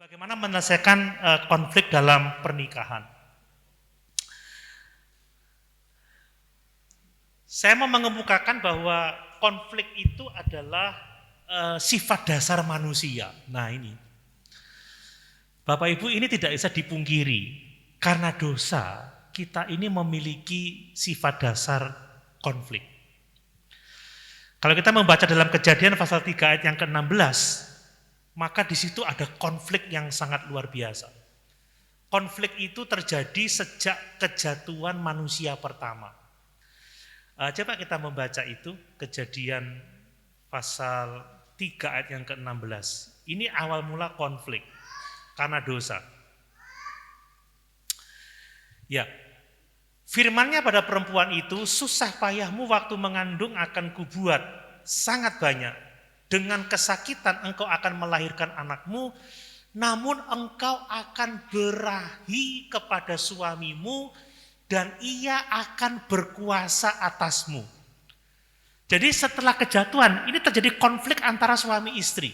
Bagaimana menyelesaikan konflik dalam pernikahan? Saya mau mengemukakan bahwa konflik itu adalah sifat dasar manusia. Nah ini, Bapak Ibu, ini tidak bisa dipungkiri. Karena dosa, kita ini memiliki sifat dasar konflik. Kalau kita membaca dalam Kejadian pasal 3 ayat yang ke-16, maka di situ ada konflik yang sangat luar biasa. Konflik itu terjadi sejak kejatuhan manusia pertama. Coba kita membaca itu, Kejadian pasal 3 ayat yang ke-16. Ini awal mula konflik karena dosa. Ya, firman-Nya pada perempuan itu, susah payahmu waktu mengandung akan kubuat sangat banyak. Dengan kesakitan engkau akan melahirkan anakmu, namun engkau akan berahi kepada suamimu dan ia akan berkuasa atasmu. Jadi setelah kejatuhan ini terjadi konflik antara suami istri.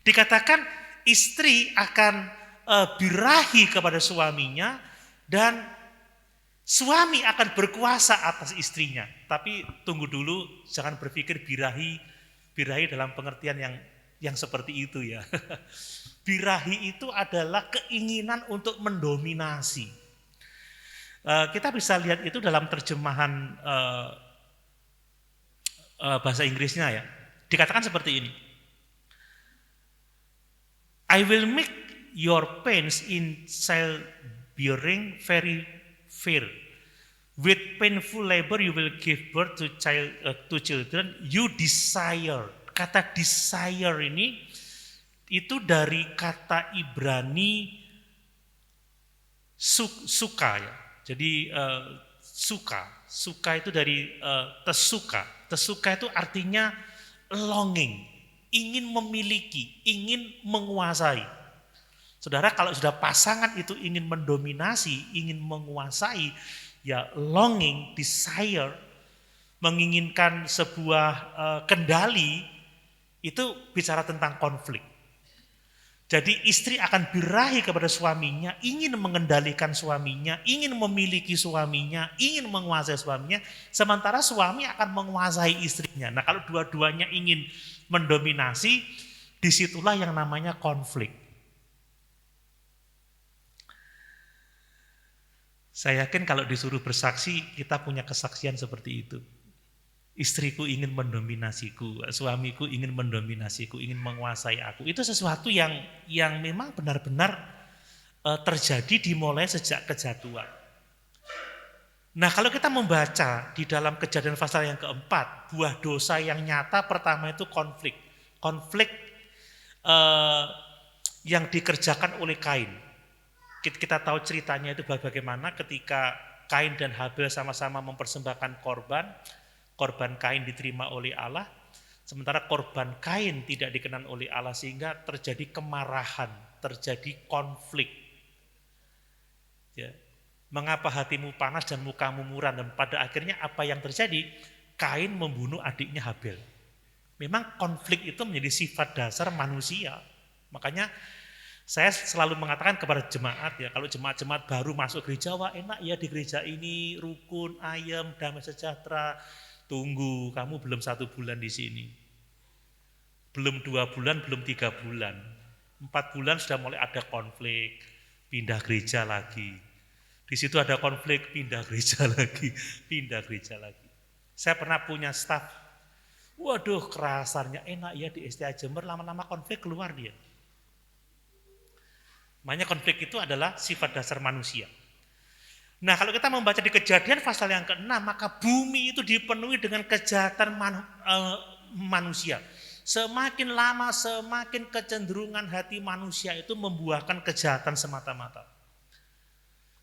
Dikatakan istri akan birahi kepada suaminya dan suami akan berkuasa atas istrinya. Tapi tunggu dulu, jangan berpikir birahi dalam pengertian yang seperti itu ya. Birahi itu adalah keinginan untuk mendominasi. Kita bisa lihat itu dalam terjemahan bahasa Inggrisnya ya. Dikatakan seperti ini. I will make your pains in childbearing very fair. With painful labor you will give birth to children you desire. Kata desire ini itu dari kata Ibrani suka ya. Jadi suka itu dari tesuka. Tesuka itu artinya longing, ingin memiliki, ingin menguasai. Saudara, kalau sudah pasangan itu ingin mendominasi, ingin menguasai, ya longing, desire, menginginkan sebuah kendali, itu bicara tentang konflik. Jadi istri akan birahi kepada suaminya, ingin mengendalikan suaminya, ingin memiliki suaminya, ingin menguasai suaminya, sementara suami akan menguasai istrinya. Nah kalau dua-duanya ingin mendominasi, disitulah yang namanya konflik. Saya yakin kalau disuruh bersaksi, kita punya kesaksian seperti itu. Istriku ingin mendominasiku, suamiku ingin mendominasiku, ingin menguasai aku. Itu sesuatu yang memang benar-benar terjadi dimulai sejak kejatuhan. Nah kalau kita membaca di dalam Kejadian pasal yang keempat, buah dosa yang nyata pertama itu konflik. Konflik yang dikerjakan oleh Kain. Kita tahu ceritanya itu bagaimana ketika Kain dan Habel sama-sama mempersembahkan korban Kain diterima oleh Allah, sementara korban Kain tidak dikenan oleh Allah sehingga terjadi kemarahan, terjadi konflik. Ya. Mengapa hatimu panas dan mukamu muram, dan pada akhirnya apa yang terjadi? Kain membunuh adiknya Habel. Memang konflik itu menjadi sifat dasar manusia. Makanya saya selalu mengatakan kepada jemaat ya, kalau jemaat-jemaat baru masuk gereja, wah enak ya di gereja ini, rukun, ayem, damai sejahtera. Tunggu, kamu belum 1 bulan di sini. Belum 2 bulan, belum 3 bulan. 4 bulan sudah mulai ada konflik, pindah gereja lagi. Di situ ada konflik, pindah gereja lagi, pindah gereja lagi. Saya pernah punya staf, waduh kerasannya enak ya di STA Jember, lama-lama konflik keluar dia. Makanya konflik itu adalah sifat dasar manusia. Nah kalau kita membaca di Kejadian pasal yang ke-6, maka bumi itu dipenuhi dengan kejahatan manusia. Semakin lama semakin kecenderungan hati manusia itu membuahkan kejahatan semata-mata.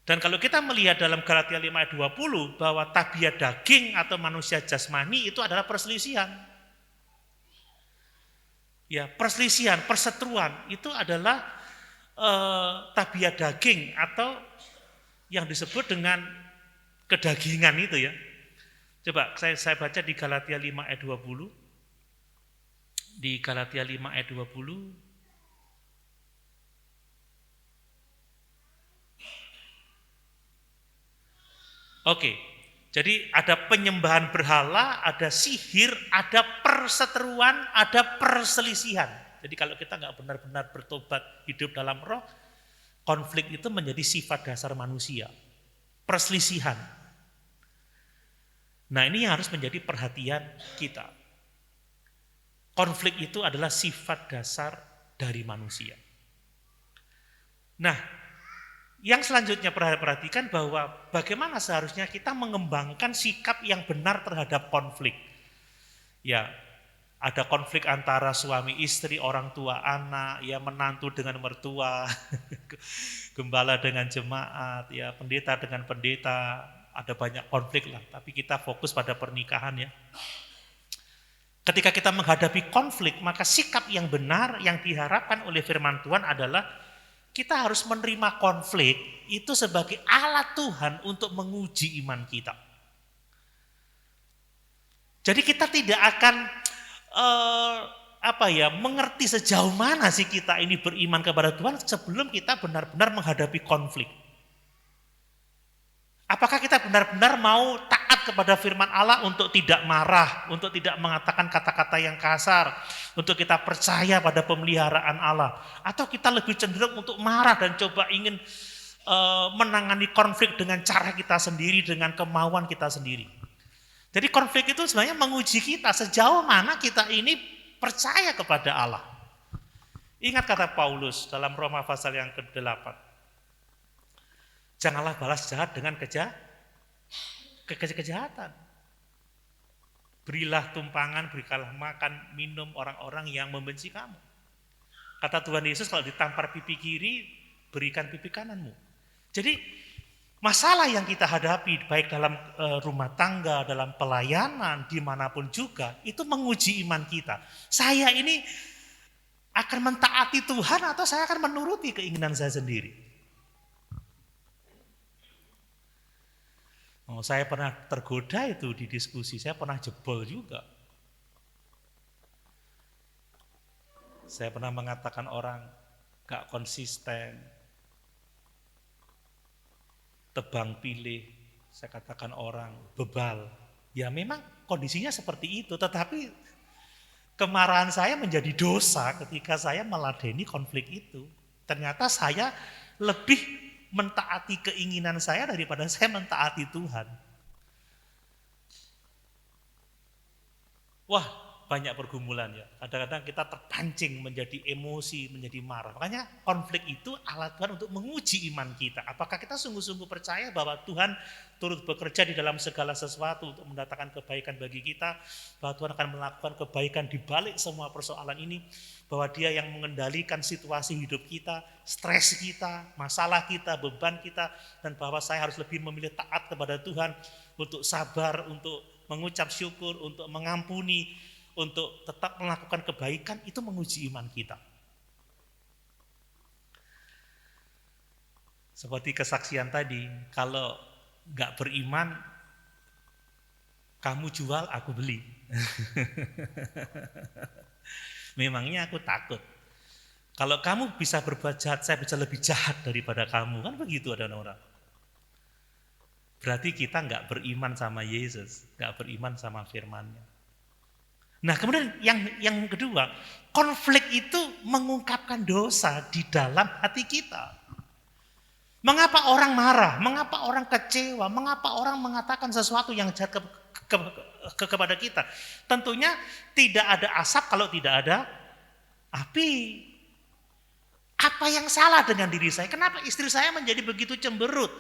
Dan kalau kita melihat dalam Galatia 5 ayat 20 bahwa tabiat daging atau manusia jasmani itu adalah perselisihan. Ya, perselisihan, perseteruan itu adalah tabiat daging atau yang disebut dengan kedagingan itu ya. Coba saya baca di Galatia 5 ayat 20. Di Galatia 5 ayat 20. Oke, jadi ada penyembahan berhala, ada sihir, ada perseteruan, ada perselisihan. Jadi kalau kita nggak benar-benar bertobat hidup dalam roh, konflik itu menjadi sifat dasar manusia. Perselisihan. Nah ini yang harus menjadi perhatian kita. Konflik itu adalah sifat dasar dari manusia. Nah, yang selanjutnya perhatikan bahwa bagaimana seharusnya kita mengembangkan sikap yang benar terhadap konflik. Ya, ada konflik antara suami istri, orang tua anak, ya menantu dengan mertua, gembala dengan jemaat, ya pendeta dengan pendeta, ada banyak konflik lah. Tapi kita fokus pada pernikahan ya. Ketika kita menghadapi konflik, maka sikap yang benar yang diharapkan oleh firman Tuhan adalah kita harus menerima konflik itu sebagai alat Tuhan untuk menguji iman kita. Jadi kita tidak akan mengerti sejauh mana sih kita ini beriman kepada Tuhan sebelum kita benar-benar menghadapi konflik. Apakah kita benar-benar mau taat kepada firman Allah untuk tidak marah, untuk tidak mengatakan kata-kata yang kasar, untuk kita percaya pada pemeliharaan Allah, atau kita lebih cenderung untuk marah dan coba ingin menangani konflik dengan cara kita sendiri, dengan kemauan kita sendiri. Jadi konflik itu sebenarnya menguji kita sejauh mana kita ini percaya kepada Allah. Ingat kata Paulus dalam Roma pasal yang ke-8. Janganlah balas jahat dengan kejahatan. Berilah tumpangan, berikanlah makan, minum orang-orang yang membenci kamu. Kata Tuhan Yesus, kalau ditampar pipi kiri, berikan pipi kananmu. Jadi masalah yang kita hadapi baik dalam rumah tangga, dalam pelayanan, dimanapun juga, itu menguji iman kita. Saya ini akan mentaati Tuhan atau saya akan menuruti keinginan saya sendiri? Saya pernah tergoda itu di diskusi, saya pernah jebol juga. Saya pernah mengatakan orang gak konsisten, tebang pilih, saya katakan orang bebal. Ya memang kondisinya seperti itu, tetapi kemarahan saya menjadi dosa ketika saya meladeni konflik itu. Ternyata saya lebih mentaati keinginan saya daripada saya mentaati Tuhan. Wah, banyak pergumulan ya. Kadang-kadang kita terpancing menjadi emosi, menjadi marah. Makanya konflik itu alat Tuhan untuk menguji iman kita. Apakah kita sungguh-sungguh percaya bahwa Tuhan turut bekerja di dalam segala sesuatu untuk mendatangkan kebaikan bagi kita, bahwa Tuhan akan melakukan kebaikan di balik semua persoalan ini, bahwa Dia yang mengendalikan situasi hidup kita, stres kita, masalah kita, beban kita, dan bahwa saya harus lebih memilih taat kepada Tuhan untuk sabar, untuk mengucap syukur, untuk mengampuni, untuk tetap melakukan kebaikan, itu menguji iman kita. Seperti kesaksian tadi, kalau nggak beriman, kamu jual, aku beli. Memangnya aku takut. Kalau kamu bisa berbuat jahat, saya bisa lebih jahat daripada kamu. Kan begitu ada orang. Berarti kita nggak beriman sama Yesus, nggak beriman sama firman-Nya. Nah kemudian yang kedua, konflik itu mengungkapkan dosa di dalam hati kita. Mengapa orang marah? Mengapa orang kecewa? Mengapa orang mengatakan sesuatu yang jahat kepada kita? Tentunya tidak ada asap kalau tidak ada api. Apa yang salah dengan diri saya? Kenapa istri saya menjadi begitu cemberut?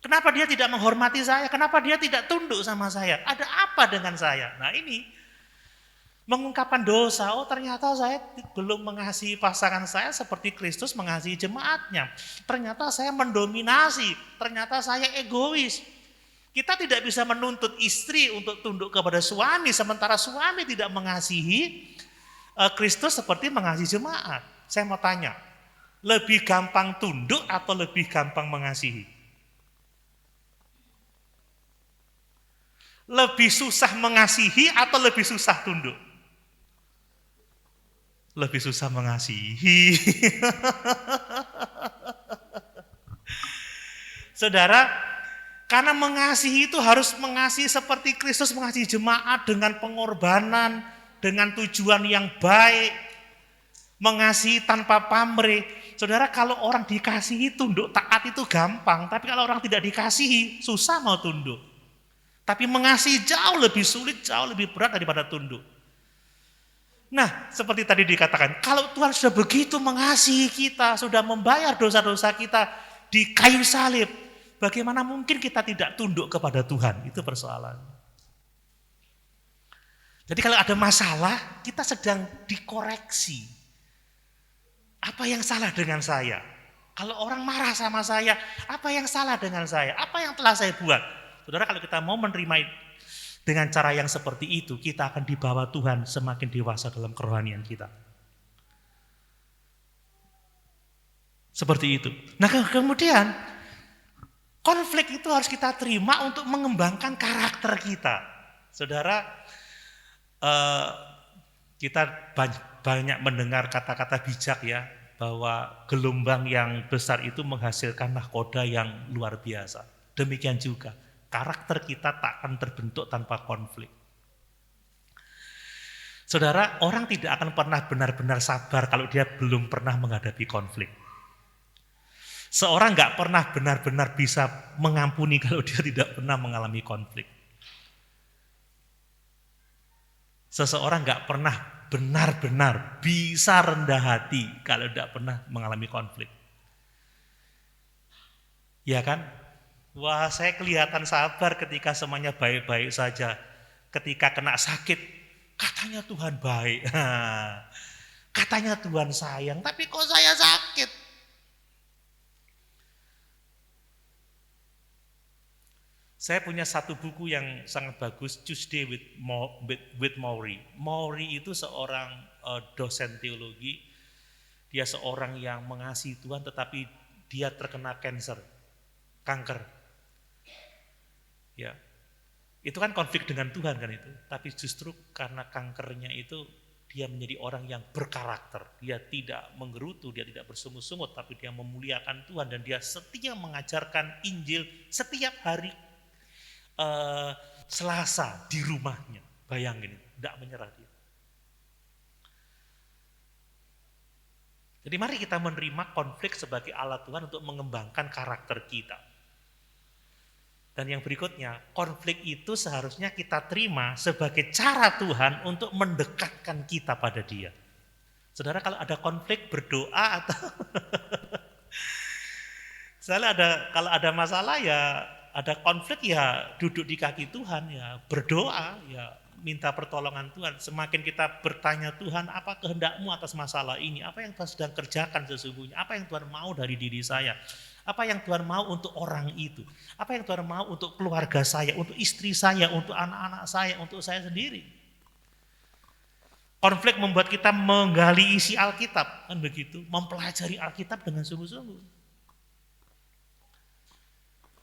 Kenapa dia tidak menghormati saya? Kenapa dia tidak tunduk sama saya? Ada apa dengan saya? Nah ini mengungkapkan dosa. Oh ternyata saya belum mengasihi pasangan saya seperti Kristus mengasihi jemaatnya. Ternyata saya mendominasi. Ternyata saya egois. Kita tidak bisa menuntut istri untuk tunduk kepada suami, sementara suami tidak mengasihi Kristus seperti mengasihi jemaat. Saya mau tanya, lebih gampang tunduk atau lebih gampang mengasihi? Lebih susah mengasihi atau lebih susah tunduk? Lebih susah mengasihi. Saudara, Karena mengasihi itu harus mengasihi seperti Kristus mengasihi jemaat dengan pengorbanan, dengan tujuan yang baik, mengasihi tanpa pamrih. Saudara, kalau orang dikasihi tunduk taat itu gampang, tapi kalau orang tidak dikasihi susah mau tunduk. Tapi mengasihi jauh lebih sulit, jauh lebih berat daripada tunduk. Nah, seperti tadi dikatakan, kalau Tuhan sudah begitu mengasihi kita, sudah membayar dosa-dosa kita di kayu salib, bagaimana mungkin kita tidak tunduk kepada Tuhan? Itu persoalan. Jadi kalau ada masalah, kita sedang dikoreksi. Apa yang salah dengan saya? Kalau orang marah sama saya, apa yang salah dengan saya? Apa yang telah saya buat? Saudara, kalau kita mau menerima dengan cara yang seperti itu, kita akan dibawa Tuhan semakin dewasa dalam kerohanian kita. Seperti itu. Nah, kemudian konflik itu harus kita terima untuk mengembangkan karakter kita. Saudara, kita banyak mendengar kata-kata bijak ya, bahwa gelombang yang besar itu menghasilkan nahkoda yang luar biasa. Demikian juga, karakter kita tak akan terbentuk tanpa konflik. Saudara, orang tidak akan pernah benar-benar sabar kalau dia belum pernah menghadapi konflik. Seorang gak pernah benar-benar bisa mengampuni kalau dia tidak pernah mengalami konflik. Seseorang gak pernah benar-benar bisa rendah hati kalau tidak pernah mengalami konflik. Ya kan? Wah, saya kelihatan sabar ketika semuanya baik-baik saja. Ketika kena sakit, katanya Tuhan baik. Katanya Tuhan sayang, tapi kok saya sakit? Saya punya satu buku yang sangat bagus, Tuesday with Maury. Maury itu seorang dosen teologi. Dia seorang yang mengasihi Tuhan tetapi dia terkena kanker. Ya. Itu kan konflik dengan Tuhan kan itu. Tapi justru karena kankernya itu dia menjadi orang yang berkarakter. Dia tidak menggerutu, dia tidak bersungut-sungut, tapi dia memuliakan Tuhan dan dia setia mengajarkan Injil setiap hari. Selasa di rumahnya, bayangin, tidak menyerah dia. Jadi mari kita menerima konflik sebagai alat Tuhan untuk mengembangkan karakter kita. Dan yang berikutnya, konflik itu seharusnya kita terima sebagai cara Tuhan untuk mendekatkan kita pada Dia. Saudara, kalau ada konflik berdoa atau kalau ada masalah ya, ada konflik ya duduk di kaki Tuhan ya, berdoa ya, minta pertolongan Tuhan. Semakin kita bertanya Tuhan, apa kehendak-Mu atas masalah ini? Apa yang Tuhan sedang kerjakan sesungguhnya? Apa yang Tuhan mau dari diri saya? Apa yang Tuhan mau untuk orang itu? Apa yang Tuhan mau untuk keluarga saya, untuk istri saya, untuk anak-anak saya, untuk saya sendiri? Konflik membuat kita menggali isi Alkitab, kan begitu? Mempelajari Alkitab dengan sungguh-sungguh.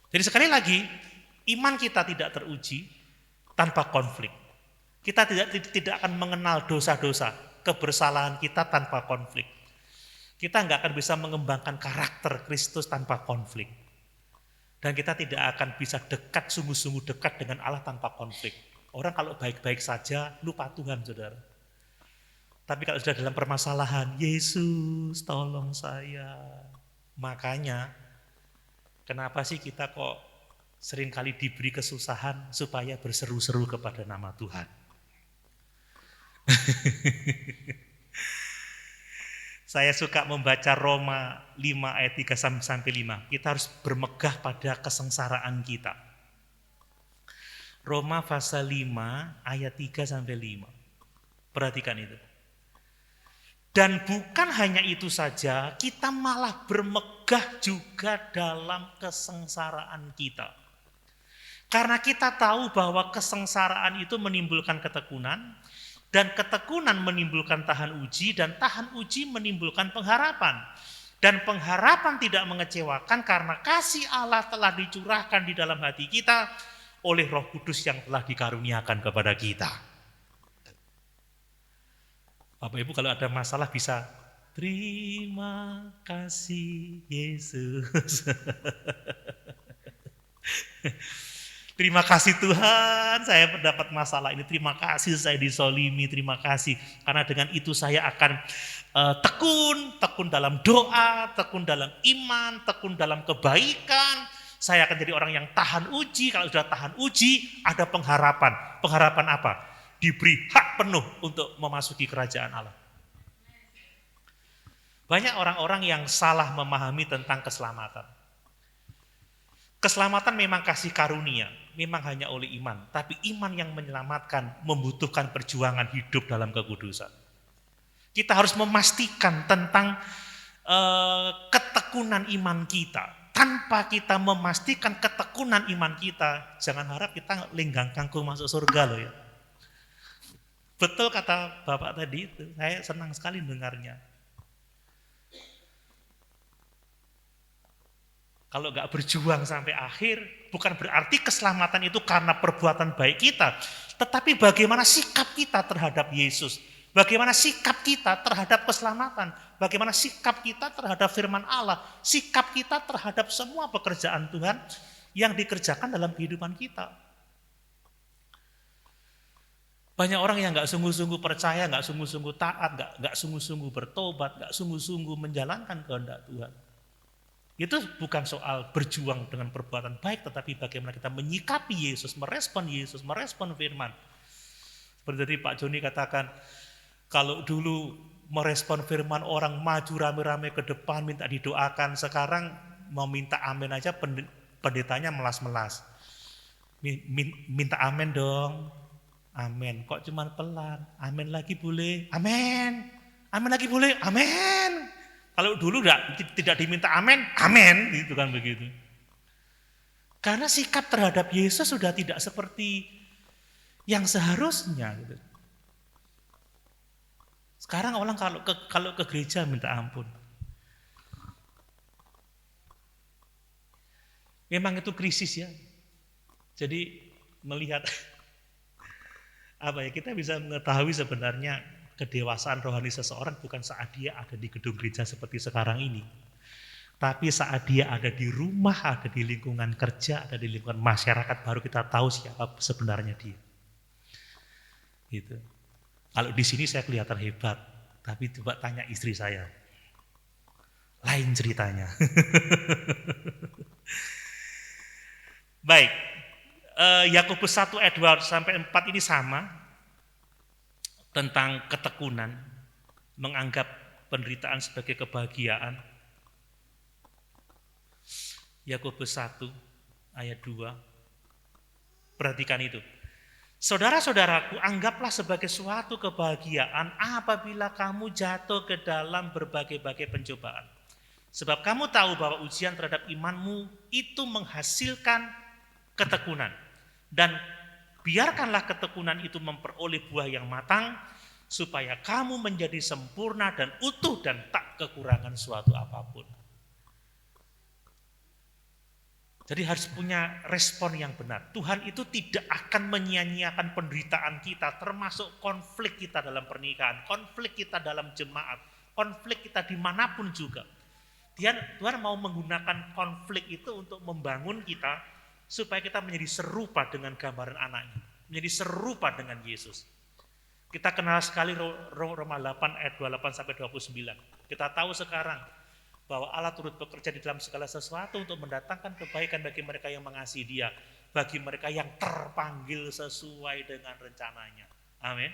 Jadi sekali lagi, iman kita tidak teruji tanpa konflik. Kita tidak akan mengenal dosa-dosa, kebersalahan kita tanpa konflik. Kita nggak akan bisa mengembangkan karakter Kristus tanpa konflik. Dan kita tidak akan bisa dekat, sungguh-sungguh dekat dengan Allah tanpa konflik. Orang kalau baik-baik saja lupa Tuhan, saudara. Tapi kalau sudah dalam permasalahan, Yesus tolong saya. Makanya, kenapa sih kita kok seringkali diberi kesusahan supaya berseru-seru kepada nama Tuhan? Saya suka membaca Roma 5 ayat 3-5. Kita harus bermegah pada kesengsaraan kita. Roma pasal 5 ayat 3-5. Perhatikan itu. Dan bukan hanya itu saja, kita malah bermegah juga dalam kesengsaraan kita. Karena kita tahu bahwa kesengsaraan itu menimbulkan ketekunan, dan ketekunan menimbulkan tahan uji, dan tahan uji menimbulkan pengharapan. Dan pengharapan tidak mengecewakan karena kasih Allah telah dicurahkan di dalam hati kita oleh Roh Kudus yang telah dikaruniakan kepada kita. Bapak Ibu kalau ada masalah bisa terima kasih Yesus. Terima kasih Tuhan, saya mendapat masalah ini. Terima kasih saya disolimi, terima kasih. Karena dengan itu saya akan tekun dalam doa, tekun dalam iman, tekun dalam kebaikan. Saya akan jadi orang yang tahan uji. Kalau sudah tahan uji, ada pengharapan. Pengharapan apa? Diberi hak penuh untuk memasuki kerajaan Allah. Banyak orang-orang yang salah memahami tentang keselamatan. Keselamatan memang kasih karunia, memang hanya oleh iman. Tapi iman yang menyelamatkan membutuhkan perjuangan hidup dalam kekudusan. Kita harus memastikan tentang ketekunan iman kita. Tanpa kita memastikan ketekunan iman kita, jangan harap kita lenggang kangkung masuk surga loh ya. Betul kata Bapak tadi itu, saya senang sekali dengarnya. Kalau nggak berjuang sampai akhir, bukan berarti keselamatan itu karena perbuatan baik kita, tetapi bagaimana sikap kita terhadap Yesus, bagaimana sikap kita terhadap keselamatan, bagaimana sikap kita terhadap firman Allah, sikap kita terhadap semua pekerjaan Tuhan yang dikerjakan dalam kehidupan kita. Banyak orang yang nggak sungguh-sungguh percaya, nggak sungguh-sungguh taat, nggak sungguh-sungguh bertobat, nggak sungguh-sungguh menjalankan kehendak Tuhan. Itu bukan soal berjuang dengan perbuatan baik, tetapi bagaimana kita menyikapi Yesus, merespon firman. Seperti tadi Pak Joni katakan, kalau dulu merespon firman orang maju rame-rame ke depan minta didoakan, sekarang mau minta amin aja pendetanya melas-melas. Minta amin dong, amin. Kok cuma pelan, amin lagi boleh, amin lagi boleh, amin. Kalau dulu tidak diminta amin, amin, gitu kan begitu. Karena sikap terhadap Yesus sudah tidak seperti yang seharusnya. Gitu. Sekarang orang kalau ke gereja minta ampun. Memang itu krisis ya. Jadi melihat kita bisa mengetahui sebenarnya kedewasaan rohani seseorang bukan saat dia ada di gedung gereja seperti sekarang ini. Tapi saat dia ada di rumah, ada di lingkungan kerja, ada di lingkungan masyarakat, baru kita tahu siapa sebenarnya dia. Gitu. Kalau di sini saya kelihatan hebat, tapi coba tanya istri saya. Lain ceritanya. Baik, Yakobus 1 ayat 2 sampai 4 ini sama. Tentang ketekunan, menganggap penderitaan sebagai kebahagiaan. Yakobus 1 ayat 2. Perhatikan itu. Saudara-saudaraku, anggaplah sebagai suatu kebahagiaan apabila kamu jatuh ke dalam berbagai-bagai pencobaan. Sebab kamu tahu bahwa ujian terhadap imanmu itu menghasilkan ketekunan. Dan biarkanlah ketekunan itu memperoleh buah yang matang, supaya kamu menjadi sempurna dan utuh dan tak kekurangan suatu apapun. Jadi harus punya respon yang benar. Tuhan itu tidak akan menyia-nyiakan penderitaan kita, termasuk konflik kita dalam pernikahan, konflik kita dalam jemaat, konflik kita dimanapun juga. Tuhan mau menggunakan konflik itu untuk membangun kita, supaya kita menjadi serupa dengan gambaran anaknya, menjadi serupa dengan Yesus. Kita kenal sekali Roma 8 ayat 28 sampai 29. Kita tahu sekarang bahwa Allah turut bekerja di dalam segala sesuatu untuk mendatangkan kebaikan bagi mereka yang mengasihi Dia, bagi mereka yang terpanggil sesuai dengan rencananya. Amin.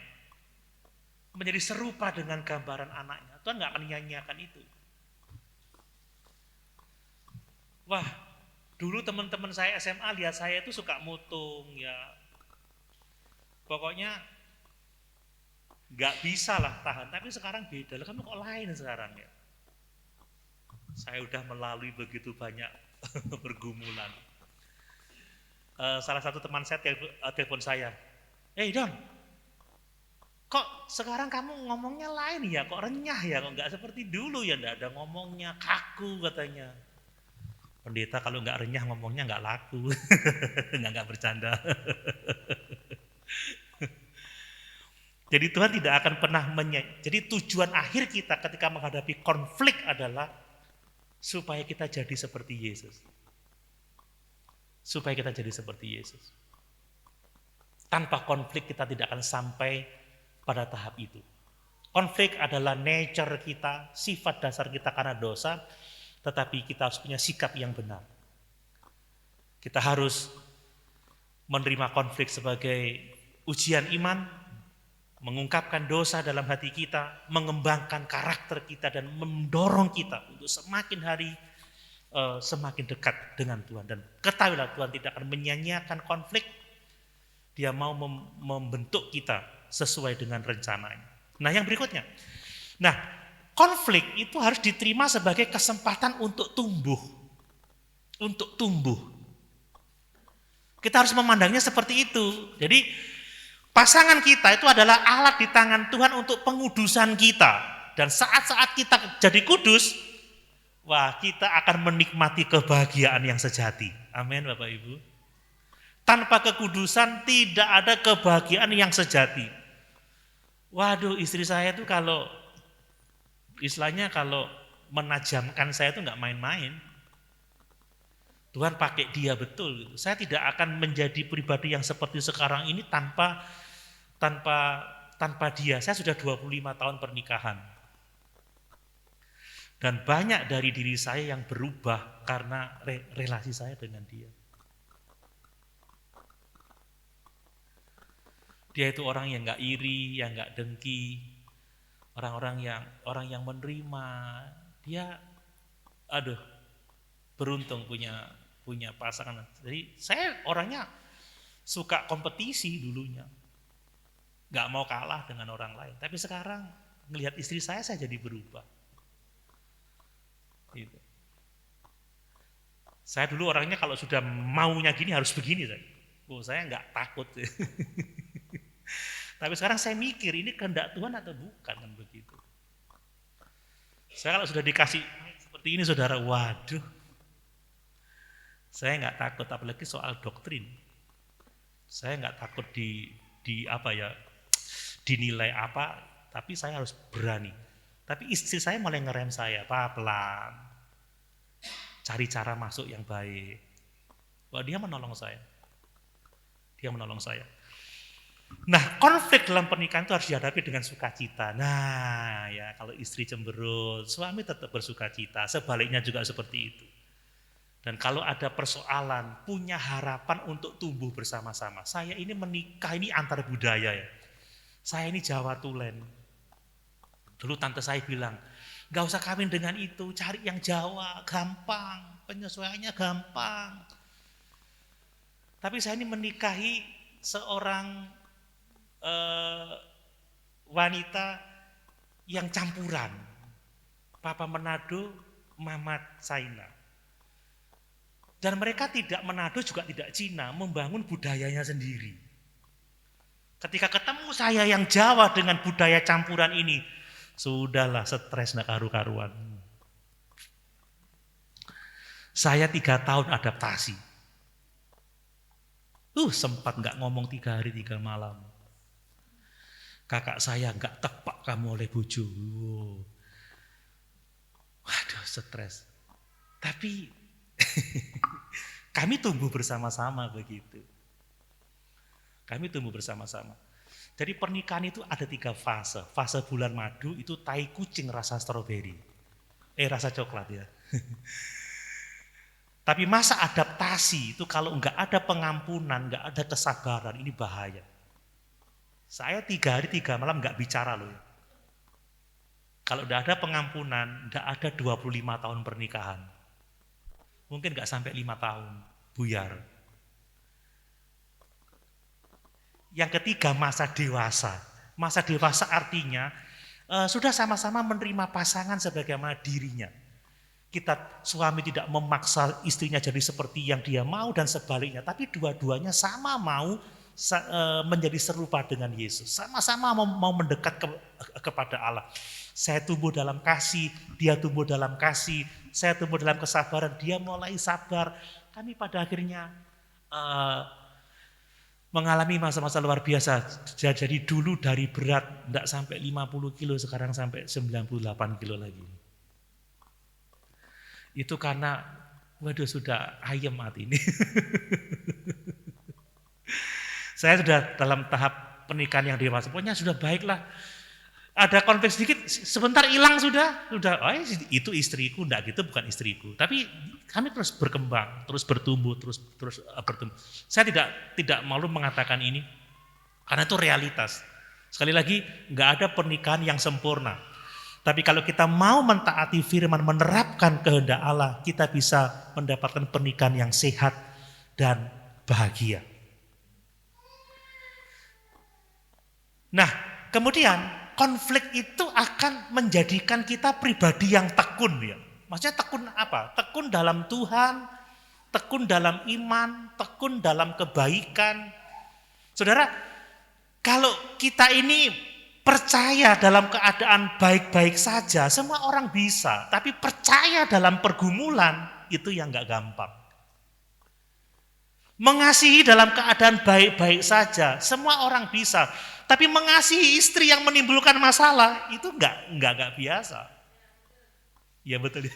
Menjadi serupa dengan gambaran anaknya. Tuhan nggak akan nyanyiakan itu. Wah, dulu teman-teman saya SMA lihat saya itu suka mutung ya. Pokoknya nggak bisa lah tahan. Tapi sekarang beda. Lah kamu kok lain sekarang ya. Saya udah melalui begitu banyak pergumulan. Salah satu teman saya telepon saya. Don, kok sekarang kamu ngomongnya lain ya? Kok renyah ya? Kok nggak seperti dulu ya? Nggak ada ngomongnya, kaku katanya. Pendeta kalau nggak renyah ngomongnya nggak laku, nggak bercanda. Jadi Tuhan tidak akan pernah Jadi tujuan akhir kita ketika menghadapi konflik adalah supaya kita jadi seperti Yesus. supaya kita jadi seperti Yesus. Tanpa konflik kita tidak akan sampai pada tahap itu. Konflik adalah nature kita, sifat dasar kita karena dosa, tetapi kita harus punya sikap yang benar. Kita harus menerima konflik sebagai ujian iman, mengungkapkan dosa dalam hati kita, mengembangkan karakter kita dan mendorong kita untuk semakin hari semakin dekat dengan Tuhan. Dan ketahuilah Tuhan tidak akan menyia-nyiakan konflik. Dia mau membentuk kita sesuai dengan rencananya. Nah, yang berikutnya. Nah, konflik itu harus diterima sebagai kesempatan untuk tumbuh. Untuk tumbuh. Kita harus memandangnya seperti itu. Jadi pasangan kita itu adalah alat di tangan Tuhan untuk pengudusan kita. Dan saat-saat kita jadi kudus, wah, kita akan menikmati kebahagiaan yang sejati. Amin, Bapak Ibu. Tanpa kekudusan tidak ada kebahagiaan yang sejati. Waduh, istri saya itu kalau istilahnya kalau menajamkan saya itu nggak main-main. Tuhan pakai dia betul gitu. Saya tidak akan menjadi pribadi yang seperti sekarang ini tanpa dia. Saya sudah 25 tahun pernikahan. Dan banyak dari diri saya yang berubah karena relasi saya dengan dia. Dia itu orang yang nggak iri, yang nggak dengki, orang yang menerima. Dia, beruntung punya pasangan. Jadi saya orangnya suka kompetisi dulunya, nggak mau kalah dengan orang lain. Tapi sekarang melihat istri saya jadi berubah. Gitu. Saya dulu orangnya kalau sudah maunya gini harus begini saya. Saya nggak takut. Tapi sekarang saya mikir ini kehendak Tuhan atau bukan, kan begitu. Saya kalau sudah dikasih seperti ini saudara, waduh, saya nggak takut, apalagi soal doktrin. Saya nggak takut dinilai apa, tapi saya harus berani. Tapi istri saya mulai ngerem saya, pelan, cari cara masuk yang baik. Wah, dia menolong saya. Nah, konflik dalam pernikahan itu harus dihadapi dengan sukacita. Nah, ya kalau istri cemberut, suami tetap bersukacita. Sebaliknya juga seperti itu. Dan kalau ada persoalan, punya harapan untuk tumbuh bersama-sama. Saya ini menikah ini antar budaya ya. Saya ini Jawa Tulen. Dulu tante saya bilang, gak usah kawin dengan itu, cari yang Jawa, gampang, penyesuaiannya gampang. Tapi saya ini menikahi seorang wanita yang campuran. Papa Manado, Mama China. Dan mereka tidak Manado juga tidak Cina, membangun budayanya sendiri. Ketika ketemu saya yang Jawa dengan budaya campuran ini, sudahlah stres nak karu-karuan. Saya 3 tahun adaptasi. Sempat nggak ngomong 3 hari 3 malam. Kakak saya nggak tepak kamu oleh bojo. Waduh, stres. Tapi kami tumbuh bersama-sama begitu. Kami tumbuh bersama-sama. Jadi pernikahan itu ada 3 fase. Fase bulan madu itu tai kucing rasa stroberi. Rasa coklat ya. Tapi masa adaptasi itu kalau nggak ada pengampunan, nggak ada kesabaran, ini bahaya. Saya 3 hari 3 malam nggak bicara loh. Kalau nggak ada pengampunan, nggak ada 25 tahun pernikahan. Mungkin nggak sampai 5 tahun, buyar. Yang ketiga masa dewasa. Masa dewasa artinya sudah sama-sama menerima pasangan sebagaimana dirinya. Suami tidak memaksa istrinya jadi seperti yang dia mau dan sebaliknya, tapi dua-duanya sama mau menjadi serupa dengan Yesus. Sama-sama mau mendekat kepada Allah. Saya tumbuh dalam kasih, dia tumbuh dalam kasih, saya tumbuh dalam kesabaran, dia mulai sabar. Kami pada akhirnya mengalami masa-masa luar biasa. Jadi dulu dari berat tidak sampai 50 kilo, sekarang sampai 98 kilo lagi. Itu karena Waduh, sudah ayem hati ini. Saya sudah dalam tahap pernikahan yang dewasa, pokoknya sudah baiklah. Ada konflik sedikit, sebentar hilang sudah, oh itu istriku, enggak gitu, bukan istriku. Tapi kami terus berkembang, terus bertumbuh, terus bertumbuh. Saya tidak malu mengatakan ini, karena itu realitas. Sekali lagi, enggak ada pernikahan yang sempurna. Tapi kalau kita mau mentaati firman, menerapkan kehendak Allah, kita bisa mendapatkan pernikahan yang sehat dan bahagia. Nah, kemudian konflik itu akan menjadikan kita pribadi yang tekun ya. Maksudnya tekun apa? Tekun dalam Tuhan, tekun dalam iman, tekun dalam kebaikan. Saudara, kalau kita ini percaya dalam keadaan baik-baik saja, semua orang bisa. Tapi percaya dalam pergumulan, itu yang gak gampang. Mengasihi dalam keadaan baik-baik saja, semua orang bisa. Tapi mengasihi istri yang menimbulkan masalah, itu enggak biasa. Ya betul.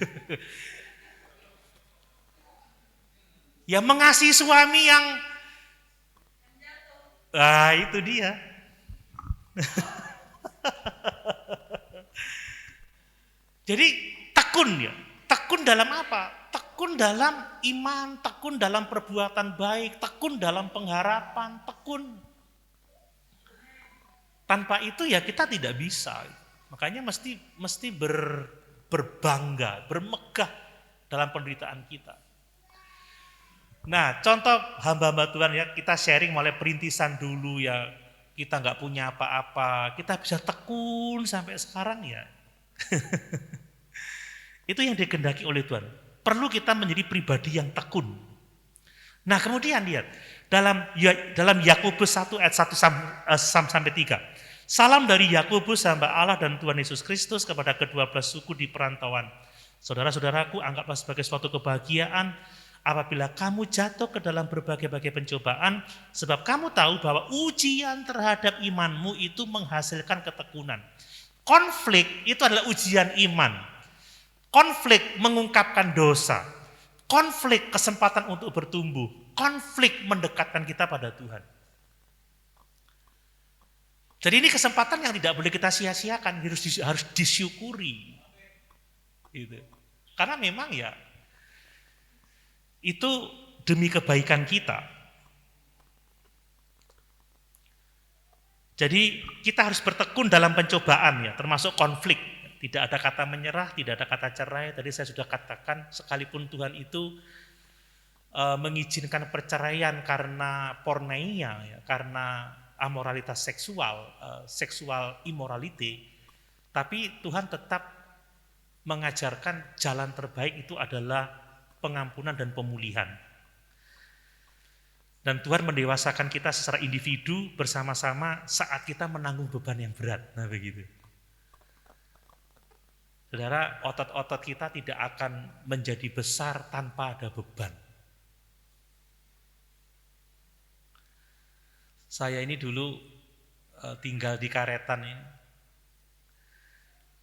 Ya mengasihi suami yang, itu dia. Jadi tekun ya. Tekun dalam apa? Tekun dalam iman, tekun dalam perbuatan baik, tekun dalam pengharapan, tekun. Tanpa itu ya kita tidak bisa. Makanya mesti berbangga, bermegah dalam penderitaan kita. Nah, contoh hamba-hamba Tuhan ya, kita sharing mulai perintisan dulu ya, kita nggak punya apa-apa, kita bisa tekun sampai sekarang ya. Itu yang dikehendaki oleh Tuhan. Perlu kita menjadi pribadi yang tekun. Nah, kemudian lihat dalam Yakobus 1 ayat 1 sampai 3. Salam dari Yakobus hamba Allah dan Tuhan Yesus Kristus kepada ke-12 suku di perantauan. Saudara-saudaraku, anggaplah sebagai suatu kebahagiaan apabila kamu jatuh ke dalam berbagai-bagai pencobaan, sebab kamu tahu bahwa ujian terhadap imanmu itu menghasilkan ketekunan. Konflik itu adalah ujian iman. Konflik mengungkapkan dosa. Konflik kesempatan untuk bertumbuh. Konflik mendekatkan kita pada Tuhan. Jadi ini kesempatan yang tidak boleh kita sia-siakan, harus disyukuri. Gitu. Karena memang ya, itu demi kebaikan kita. Jadi kita harus bertekun dalam pencobaan ya, termasuk konflik. Tidak ada kata menyerah, tidak ada kata cerai. Tadi saya sudah katakan, sekalipun Tuhan itu mengizinkan perceraian karena porneia, ya, karena amoralitas seksual, seksual immorality, tapi Tuhan tetap mengajarkan jalan terbaik itu adalah pengampunan dan pemulihan. Dan Tuhan mendewasakan kita secara individu bersama-sama saat kita menanggung beban yang berat. Nah begitu. Saudara, otot-otot kita tidak akan menjadi besar tanpa ada beban. Saya ini dulu tinggal di Karetan ini.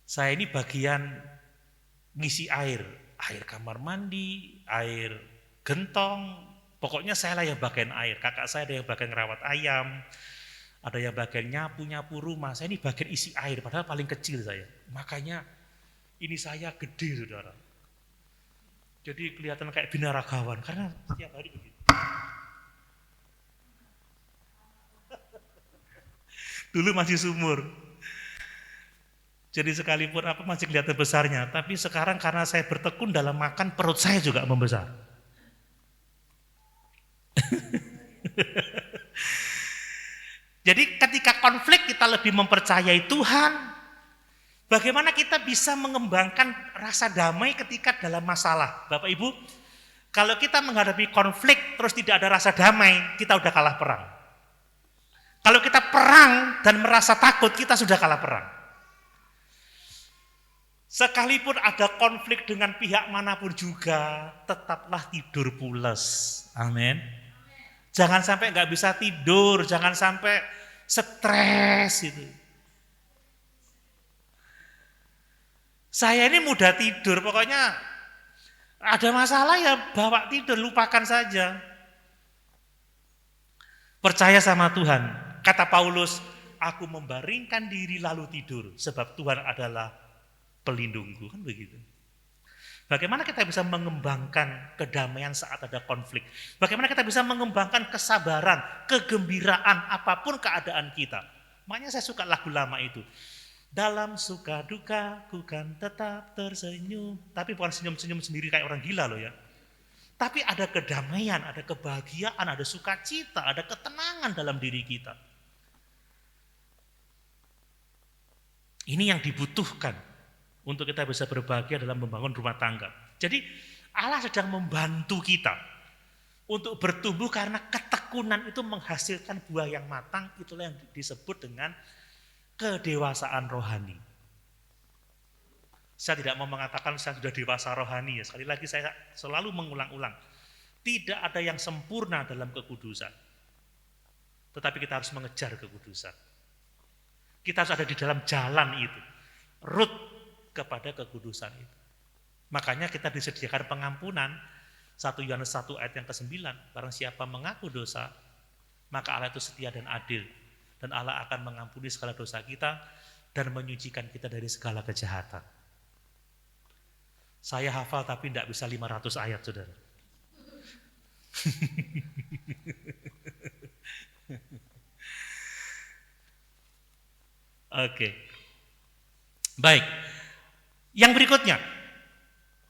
Saya ini bagian ngisi air kamar mandi, air gentong, pokoknya saya lah yang bagian air. Kakak saya ada yang bagian ngerawat ayam, ada yang bagian nyapu rumah. Saya ini bagian isi air, padahal paling kecil saya. Makanya ini saya gede, saudara. Jadi kelihatan kayak binaragawan, karena setiap hari begitu. Dulu masih sumur. Jadi sekalipun apa masih kelihatan besarnya, tapi sekarang karena saya bertekun dalam makan, perut saya juga membesar. Jadi ketika konflik kita lebih mempercayai Tuhan. Bagaimana kita bisa mengembangkan rasa damai ketika dalam masalah? Bapak Ibu, kalau kita menghadapi konflik terus tidak ada rasa damai, kita udah kalah perang. Kalau kita perang dan merasa takut, kita sudah kalah perang. Sekalipun ada konflik dengan pihak manapun juga, tetaplah tidur pules. Amin. Jangan sampai nggak bisa tidur, jangan sampai stres itu. Saya ini mudah tidur, pokoknya Ada masalah ya bawa tidur, lupakan saja. Percaya sama Tuhan. Kata Paulus, aku membaringkan diri lalu tidur, sebab Tuhan adalah pelindungku. Kan begitu. Bagaimana kita bisa mengembangkan kedamaian saat ada konflik? Bagaimana kita bisa mengembangkan kesabaran, kegembiraan, apapun keadaan kita? Makanya saya suka lagu lama itu. Dalam suka duka, ku kan tetap tersenyum. Tapi bukan senyum-senyum sendiri kayak orang gila loh ya. Tapi ada kedamaian, ada kebahagiaan, ada sukacita, ada ketenangan dalam diri kita. Ini yang dibutuhkan untuk kita bisa berbahagia dalam membangun rumah tangga. Jadi Allah sedang membantu kita untuk bertumbuh karena ketekunan itu menghasilkan buah yang matang. Itulah yang disebut dengan kedewasaan rohani. Saya tidak mau mengatakan saya sudah dewasa rohani ya. Sekali lagi saya selalu mengulang-ulang. Tidak ada yang sempurna dalam kekudusan. Tetapi kita harus mengejar kekudusan. Kita harus ada di dalam jalan itu. Root kepada kekudusan itu. Makanya kita disediakan pengampunan. 1 Yohanes 1 ayat yang ke-9. Barang siapa mengaku dosa, maka Allah itu setia dan adil. Dan Allah akan mengampuni segala dosa kita dan menyucikan kita dari segala kejahatan. Saya hafal tapi tidak bisa 500 ayat, saudara. Oke. Baik. Yang berikutnya,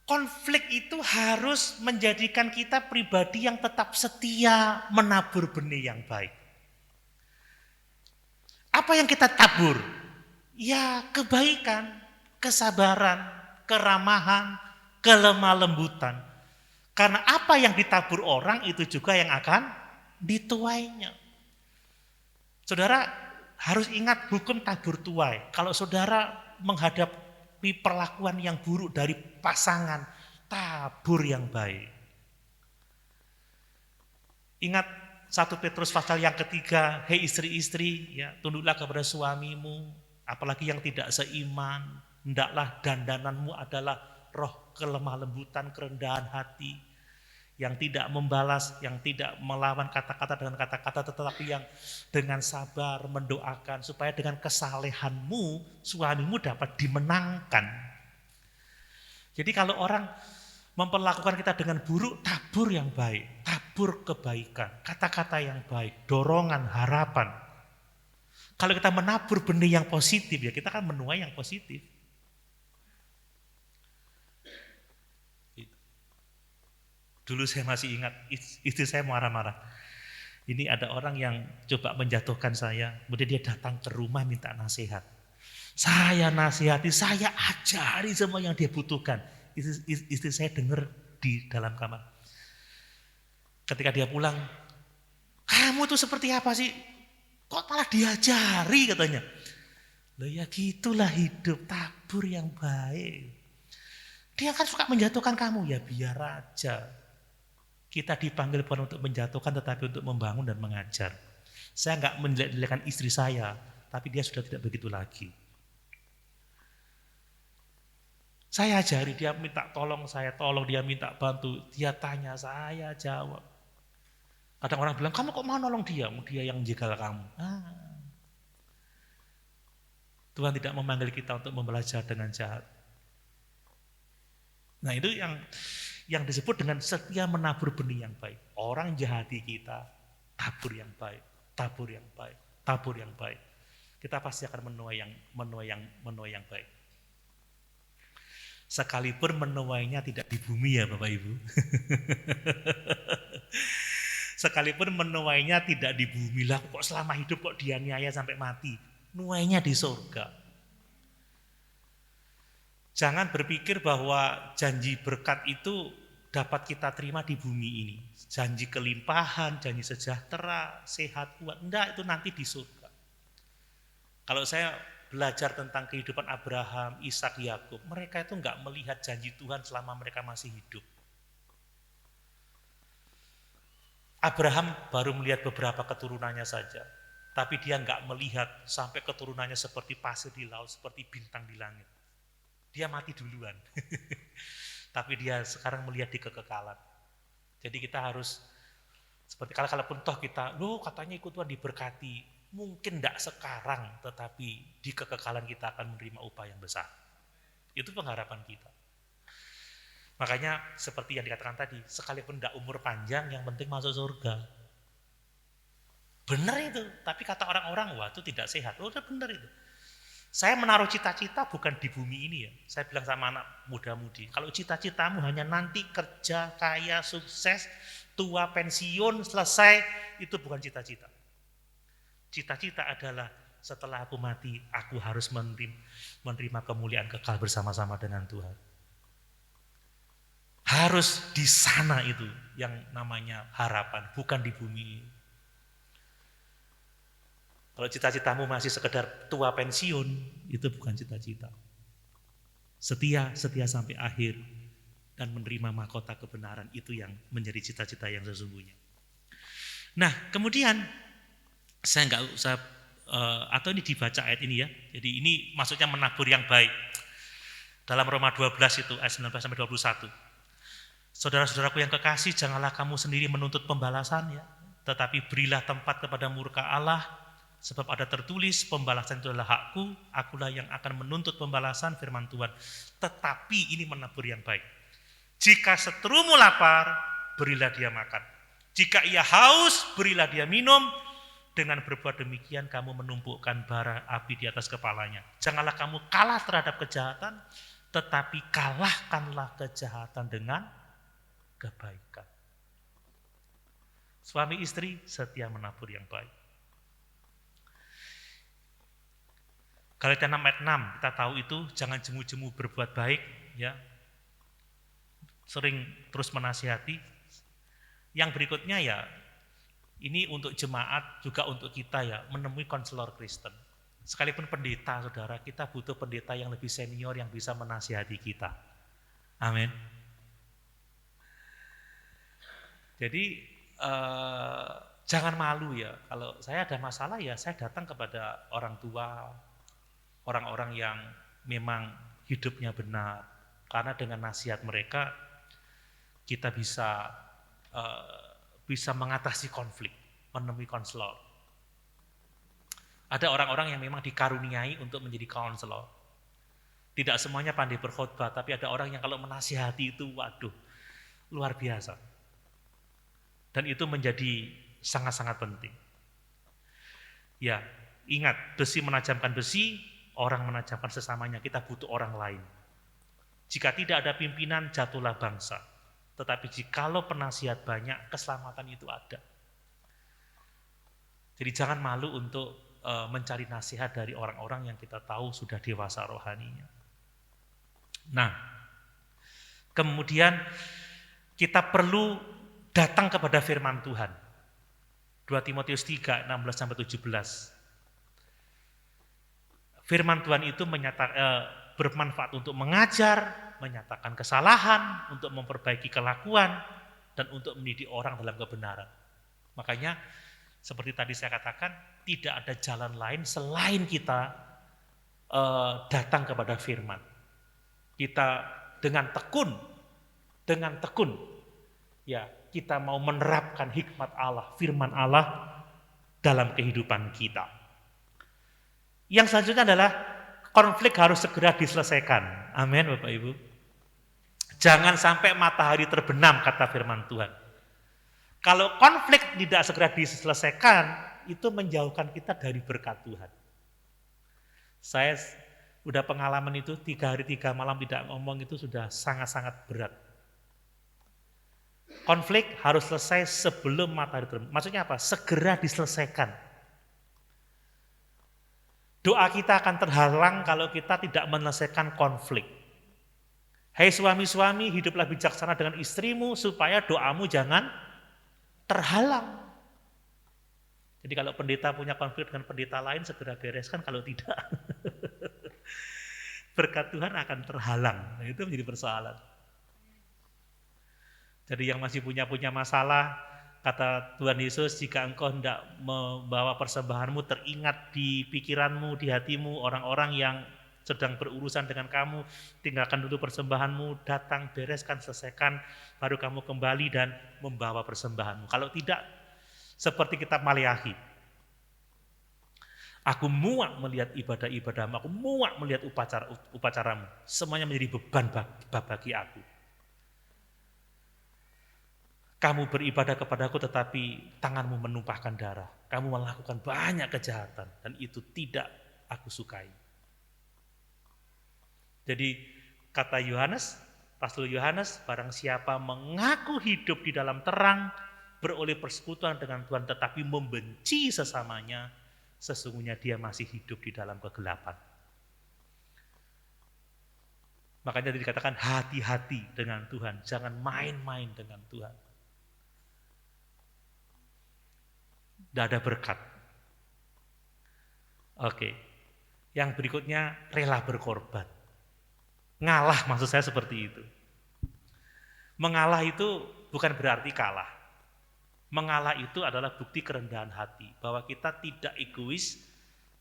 konflik itu harus menjadikan kita pribadi yang tetap setia menabur benih yang baik. Apa yang kita tabur? Ya kebaikan, kesabaran, keramahan, kelemah lembutan. Karena apa yang ditabur orang itu juga yang akan dituainya. Saudara harus ingat hukum tabur tuai. Kalau saudara menghadapi perlakuan yang buruk dari pasangan, tabur yang baik. Ingat 1 Petrus pasal yang ketiga, hei istri-istri, ya, tunduklah kepada suamimu, apalagi yang tidak seiman, hendaklah dandananmu adalah roh kelemah lembutan, kerendahan hati, yang tidak membalas, yang tidak melawan kata-kata dengan kata-kata, tetapi yang dengan sabar mendoakan, supaya dengan kesalehanmu, suamimu dapat dimenangkan. Jadi kalau orang memperlakukan kita dengan buruk, tabur yang baik, tabur kebaikan, kata-kata yang baik, dorongan, harapan. Kalau kita menabur benih yang positif, ya kita akan menuai yang positif. Dulu saya masih ingat, istri saya marah-marah. Ini ada orang yang coba menjatuhkan saya, kemudian dia datang ke rumah minta nasihat. Saya nasihati, saya ajari semua yang dia butuhkan. Istri saya dengar di dalam kamar. Ketika dia pulang, kamu tuh seperti apa sih? Kok malah diajari katanya. Loh ya gitulah hidup, tabur yang baik. Dia kan suka menjatuhkan kamu, ya biar aja. Kita dipanggil bukan untuk menjatuhkan tetapi untuk membangun dan mengajar. Saya enggak menjelek-jelekan istri saya, tapi dia sudah tidak begitu lagi. Saya ajari, dia minta tolong, saya tolong, dia minta bantu, dia tanya, saya jawab. Kadang orang bilang, kamu kok mau nolong dia? Dia yang jegal kamu. Tuhan tidak memanggil kita untuk membelajar dengan jahat. Nah itu yang disebut dengan setia menabur benih yang baik. Orang jahati kita, tabur yang baik, tabur yang baik, tabur yang baik. Kita pasti akan menuai yang baik. Sekalipun menuainya tidak di bumi ya Bapak Ibu. Sekalipun menuainya tidak di bumi lah, kok selama hidup kok dianiaya sampai mati. Nuainya di surga. Jangan berpikir bahwa janji berkat itu dapat kita terima di bumi ini. Janji kelimpahan, janji sejahtera, sehat, kuat. Enggak, itu nanti di surga. Kalau saya belajar tentang kehidupan Abraham, Ishak, Yakub, mereka itu enggak melihat janji Tuhan selama mereka masih hidup. Abraham baru melihat beberapa keturunannya saja, tapi dia enggak melihat sampai keturunannya seperti pasir di laut, seperti bintang di langit. Dia mati duluan. Tapi dia sekarang melihat di kekekalan. Jadi kita harus, seperti kalaupun toh kita, katanya ikut Tuhan diberkati. Mungkin tidak sekarang, tetapi di kekekalan kita akan menerima upah yang besar. Itu pengharapan kita. Makanya seperti yang dikatakan tadi, sekalipun tidak umur panjang, yang penting masuk surga. Benar itu, tapi kata orang-orang, wah itu tidak sehat. Udah benar itu. Saya menaruh cita-cita bukan di bumi ini ya. Saya bilang sama anak muda-mudi, kalau cita-citamu hanya nanti kerja, kaya, sukses, tua, pensiun, selesai, itu bukan cita-cita. Cita-cita adalah setelah aku mati, aku harus menerima kemuliaan kekal bersama-sama dengan Tuhan. Harus di sana itu yang namanya harapan, bukan di bumi ini. Kalau cita-citamu masih sekedar tua pensiun, itu bukan cita-cita. Setia sampai akhir dan menerima mahkota kebenaran, itu yang menjadi cita-cita yang sesungguhnya. Nah, kemudian saya nggak usah atau ini dibaca ayat ini ya. Jadi ini maksudnya menabur yang baik. Dalam Roma 12 itu ayat 19 sampai 21. Saudara-saudaraku yang kekasih, janganlah kamu sendiri menuntut pembalasan ya, tetapi berilah tempat kepada murka Allah. Sebab ada tertulis, pembalasan itu adalah hakku, akulah yang akan menuntut pembalasan, firman Tuhan. Tetapi ini menabur yang baik. Jika seterumu lapar, berilah dia makan. Jika ia haus, berilah dia minum. Dengan berbuat demikian, kamu menumpukkan bara api di atas kepalanya. Janganlah kamu kalah terhadap kejahatan, tetapi kalahkanlah kejahatan dengan kebaikan. Suami istri setia menabur yang baik. Galatia 6 ayat 6, kita tahu itu, jangan jemu-jemu berbuat baik, ya. Sering terus menasihati. Yang berikutnya ya, ini untuk jemaat, juga untuk kita ya, menemui konselor Kristen. Sekalipun pendeta, saudara, kita butuh pendeta yang lebih senior yang bisa menasihati kita. Amin. Jadi, jangan malu ya, kalau saya ada masalah ya, saya datang kepada orang tua, orang-orang yang memang hidupnya benar, karena dengan nasihat mereka kita bisa mengatasi konflik, menemui konselor. Ada orang-orang yang memang dikaruniai untuk menjadi konselor. Tidak semuanya pandai berkhotbah, tapi ada orang yang kalau menasihati itu, waduh, luar biasa. Dan itu menjadi sangat-sangat penting. Ya, ingat, besi menajamkan besi, orang menajamkan sesamanya, kita butuh orang lain. Jika tidak ada pimpinan, jatuhlah bangsa. Tetapi jikalau penasihat banyak, keselamatan itu ada. Jadi jangan malu untuk mencari nasihat dari orang-orang yang kita tahu sudah dewasa rohaninya. Nah, kemudian kita perlu datang kepada firman Tuhan. 2 Timotius 3, 16-17. Firman Tuhan itu bermanfaat untuk mengajar, menyatakan kesalahan, untuk memperbaiki kelakuan, dan untuk mendidik orang dalam kebenaran. Makanya, seperti tadi saya katakan, tidak ada jalan lain selain kita datang kepada firman. Kita dengan tekun, ya, kita mau menerapkan hikmat Allah, firman Allah dalam kehidupan kita. Yang selanjutnya adalah konflik harus segera diselesaikan. Amin, Bapak Ibu. Jangan sampai matahari terbenam, kata firman Tuhan. Kalau konflik tidak segera diselesaikan, itu menjauhkan kita dari berkat Tuhan. Saya udah pengalaman itu 3 hari 3 malam tidak ngomong, itu sudah sangat-sangat berat. Konflik harus selesai sebelum matahari terbenam. Maksudnya apa? Segera diselesaikan. Doa kita akan terhalang kalau kita tidak menyelesaikan konflik. Hai suami-suami, hiduplah bijaksana dengan istrimu supaya doamu jangan terhalang. Jadi kalau pendeta punya konflik dengan pendeta lain, segera bereskan, kalau tidak berkat Tuhan akan terhalang. Nah, itu menjadi persoalan. Jadi yang masih punya masalah, kata Tuhan Yesus, jika engkau hendak membawa persembahanmu, teringat di pikiranmu, di hatimu orang-orang yang sedang berurusan dengan kamu, tinggalkan dulu persembahanmu, datang, bereskan, selesaikan, baru kamu kembali dan membawa persembahanmu. Kalau tidak, seperti kitab Maleakhi, aku muak melihat ibadah-ibadahmu, aku muak melihat upacaramu, semuanya menjadi beban bagi aku. Kamu beribadah kepadaku tetapi tanganmu menumpahkan darah. Kamu melakukan banyak kejahatan dan itu tidak aku sukai. Jadi kata Yohanes, Rasul Yohanes, barang siapa mengaku hidup di dalam terang, beroleh persekutuan dengan Tuhan tetapi membenci sesamanya, sesungguhnya dia masih hidup di dalam kegelapan. Makanya dikatakan hati-hati dengan Tuhan, jangan main-main dengan Tuhan. Tidak ada berkat. Oke. Yang berikutnya rela berkorban. Ngalah maksud saya seperti itu. Mengalah itu bukan berarti kalah. Mengalah itu adalah bukti kerendahan hati. Bahwa kita tidak egois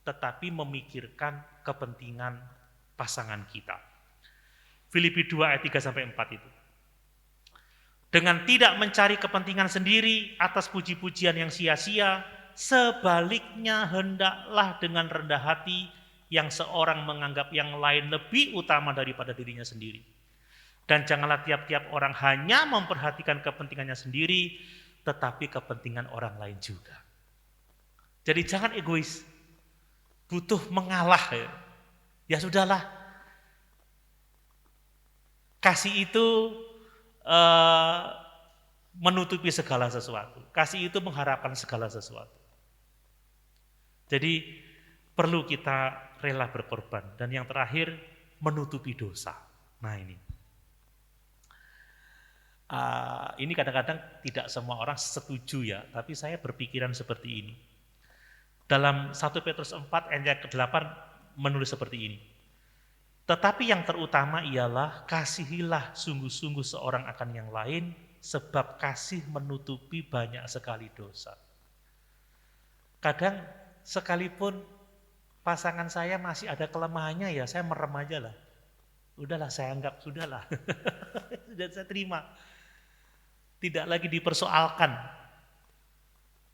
tetapi memikirkan kepentingan pasangan kita. Filipi 2 ayat 3-4 itu. Dengan tidak mencari kepentingan sendiri atas puji-pujian yang sia-sia, sebaliknya hendaklah dengan rendah hati yang seorang menganggap yang lain lebih utama daripada dirinya sendiri. Dan janganlah tiap-tiap orang hanya memperhatikan kepentingannya sendiri, tetapi kepentingan orang lain juga. Jadi jangan egois, butuh mengalah. Ya sudahlah, kasih itu menutupi segala sesuatu. Kasih itu mengharapkan segala sesuatu. Jadi perlu kita rela berkorban. Dan yang terakhir, menutupi dosa. Nah ini kadang-kadang tidak semua orang setuju ya, tapi saya berpikiran seperti ini. Dalam 1 Petrus 4 ayat ke-8 menulis seperti ini. Tetapi yang terutama ialah kasihilah sungguh-sungguh seorang akan yang lain, sebab kasih menutupi banyak sekali dosa. Kadang sekalipun pasangan saya masih ada kelemahannya ya saya merem aja lah. Udahlah saya anggap sudahlah. Sudah saya terima. Tidak lagi dipersoalkan.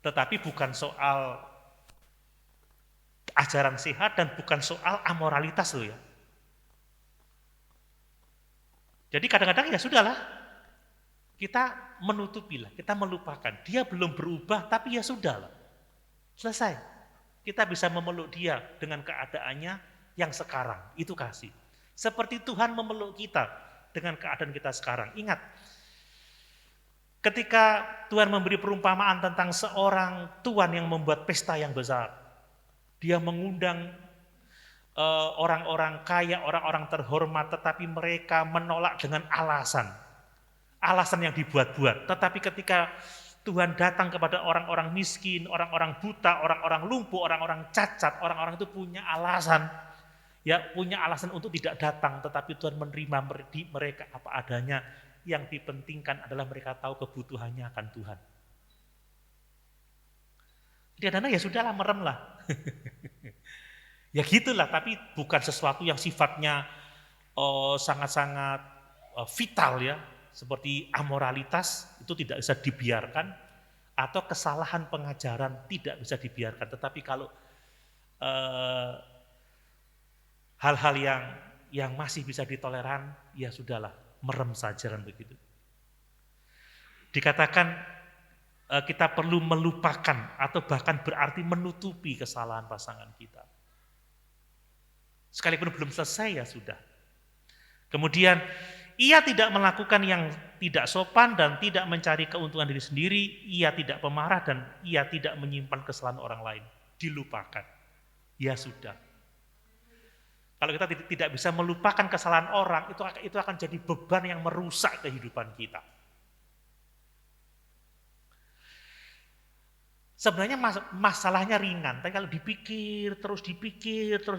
Tetapi bukan soal ajaran sehat dan bukan soal amoralitas loh ya. Jadi kadang-kadang ya sudahlah, kita menutupilah, kita melupakan. Dia belum berubah tapi ya sudahlah, selesai. Kita bisa memeluk dia dengan keadaannya yang sekarang, itu kasih. Seperti Tuhan memeluk kita dengan keadaan kita sekarang. Ingat, ketika Tuhan memberi perumpamaan tentang seorang tuan yang membuat pesta yang besar, dia mengundang orang-orang kaya, orang-orang terhormat, tetapi mereka menolak dengan alasan yang dibuat-buat. Tetapi ketika Tuhan datang kepada orang-orang miskin, orang-orang buta, orang-orang lumpuh, orang-orang cacat, orang-orang itu punya alasan untuk tidak datang, tetapi Tuhan menerima mereka apa adanya. Yang dipentingkan adalah mereka tahu kebutuhannya akan Tuhan. Kadang-kadang ya sudahlah, merem lah. Ya gitulah, tapi bukan sesuatu yang sifatnya sangat-sangat vital ya, seperti amoralitas itu tidak bisa dibiarkan, atau kesalahan pengajaran tidak bisa dibiarkan. Tetapi kalau hal-hal yang masih bisa ditoleran, ya sudahlah, merem saja kan begitu. Dikatakan kita perlu melupakan atau bahkan berarti menutupi kesalahan pasangan kita. Sekalipun belum selesai ya sudah. Kemudian ia tidak melakukan yang tidak sopan dan tidak mencari keuntungan diri sendiri, ia tidak pemarah dan ia tidak menyimpan kesalahan orang lain. Dilupakan. Ya sudah. Kalau kita tidak bisa melupakan kesalahan orang, itu akan jadi beban yang merusak kehidupan kita. Sebenarnya masalahnya ringan, tapi kalau dipikir terus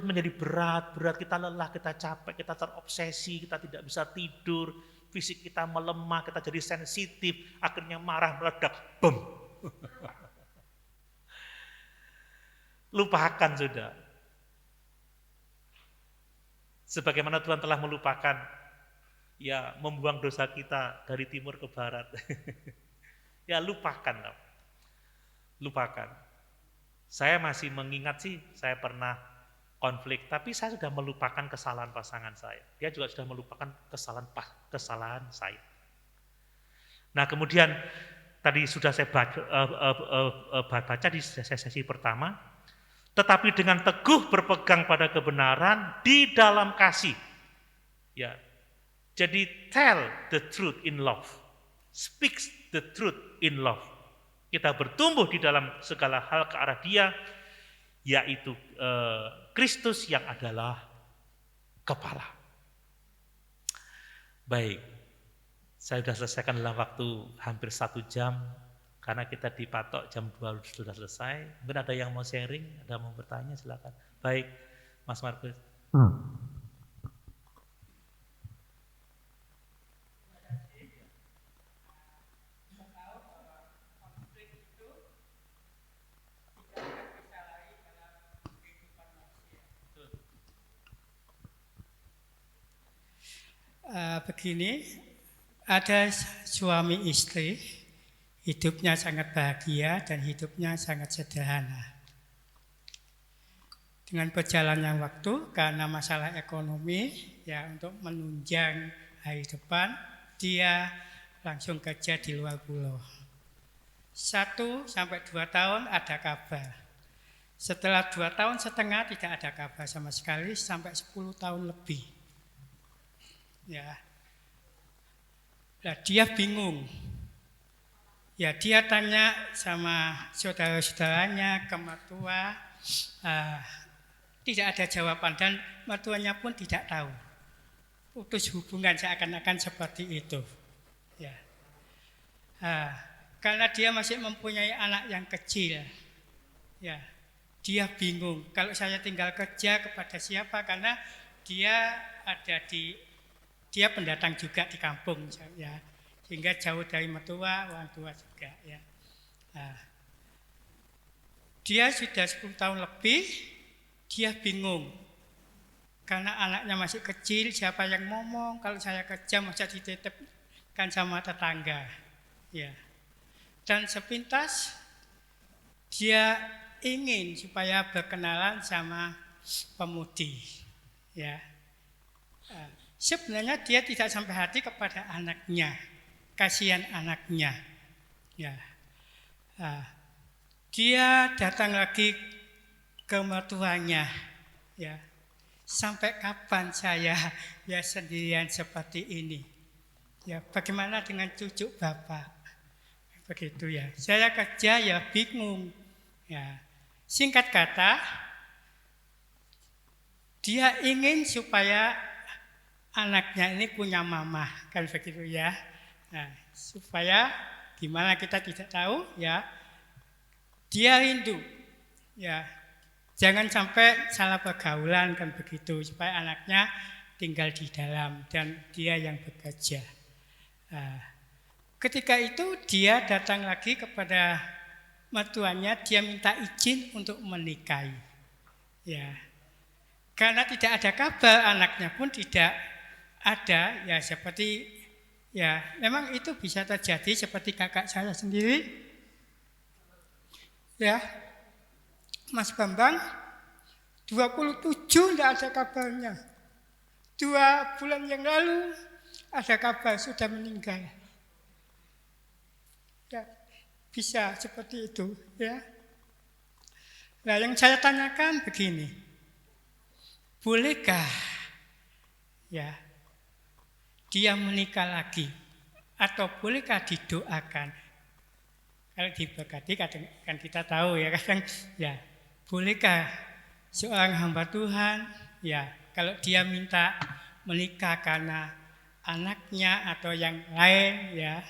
menjadi berat, kita lelah, kita capek, kita terobsesi, kita tidak bisa tidur, fisik kita melemah, kita jadi sensitif, akhirnya marah, meledak, bom. Lupakan sudah. Sebagaimana Tuhan telah melupakan, ya membuang dosa kita dari timur ke barat. Ya lupakan. Lupakan. Saya masih mengingat sih, saya pernah konflik, tapi saya sudah melupakan kesalahan pasangan saya. Dia juga sudah melupakan kesalahan saya. Nah kemudian tadi sudah saya baca di sesi pertama, tetapi dengan teguh berpegang pada kebenaran di dalam kasih. Ya, jadi tell the truth in love, speaks the truth in love. Kita bertumbuh di dalam segala hal ke arah Dia, yaitu Kristus yang adalah kepala. Baik, saya sudah selesaikan dalam waktu hampir 1 jam, karena kita dipatok jam 2 sudah selesai. Mungkin ada yang mau sharing, ada yang mau bertanya, silakan. Baik, Mas Markus. Begini, ada suami istri, hidupnya sangat bahagia dan hidupnya sangat sederhana. Dengan berjalannya waktu, karena masalah ekonomi, ya untuk menunjang hari depan, dia langsung kerja di luar pulau. 1 sampai 2 tahun ada kabar. Setelah 2,5 tahun tidak ada kabar sama sekali, sampai 10 tahun lebih. Ya, nah, dia bingung. Ya, dia tanya sama saudara-saudaranya, ke mertua, tidak ada jawaban dan mertuanya pun tidak tahu. Putus hubungan seakan-akan seperti itu. Ya, karena dia masih mempunyai anak yang kecil. Ya, dia bingung. Kalau saya tinggal kerja kepada siapa? Karena dia dia pendatang juga di kampung, ya, sehingga jauh dari mertua, orang tua juga, ya. Dia sudah 10 tahun lebih, dia bingung karena anaknya masih kecil, siapa yang ngomong kalau saya kerja masa dititipkan sama tetangga, ya. Dan sepintas dia ingin supaya berkenalan sama pemudi, ya. Sebenarnya dia tidak sampai hati kepada anaknya, kasihan anaknya. Ya, dia datang lagi ke mertuanya. Ya, sampai kapan saya ya sendirian seperti ini? Ya, bagaimana dengan cucu bapak? Begitu ya. Saya kerja ya bingung. Ya, singkat kata, dia ingin supaya anaknya ini punya mama, kan begitu ya. Nah, supaya gimana kita tidak tahu, ya. Dia rindu, ya. Jangan sampai salah pergaulan, kan begitu, supaya anaknya tinggal di dalam dan dia yang bekerja. Nah, ketika itu dia datang lagi kepada mertuanya, dia minta izin untuk menikahi, ya. Karena tidak ada kabar, anaknya pun tidak ada, ya seperti, ya memang itu bisa terjadi seperti kakak saya sendiri, ya, Mas Bambang 27 tidak ada kabarnya, 2 bulan yang lalu ada kabar sudah meninggal, ya bisa seperti itu, ya. Nah, yang saya tanyakan begini, bolehkah ya dia menikah lagi, atau bolehkah didoakan? Kalau diberkati kan kita tahu ya, kadang ya bolehkah seorang hamba Tuhan ya kalau dia minta menikah karena anaknya atau yang lain, ya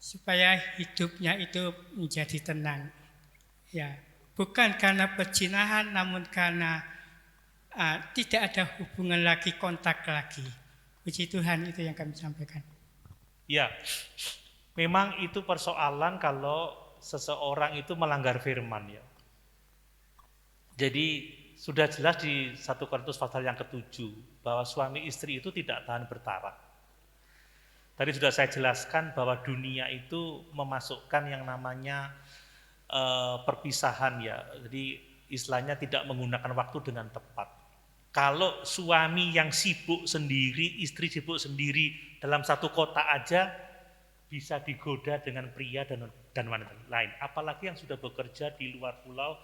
supaya hidupnya itu menjadi tenang, ya bukan karena perzinahan, namun karena tidak ada hubungan lagi, kontak lagi. Puji Tuhan, itu yang kami sampaikan. Ya, memang itu persoalan kalau seseorang itu melanggar firman, ya. Jadi sudah jelas di 1 Korintus pasal yang ke-7 bahwa suami istri itu tidak tahan bertarak. Tadi sudah saya jelaskan bahwa dunia itu memasukkan yang namanya perpisahan ya. Jadi istilahnya tidak menggunakan waktu dengan tepat. Kalau suami yang sibuk sendiri, istri sibuk sendiri dalam satu kota aja bisa digoda dengan pria dan wanita lain. Apalagi yang sudah bekerja di luar pulau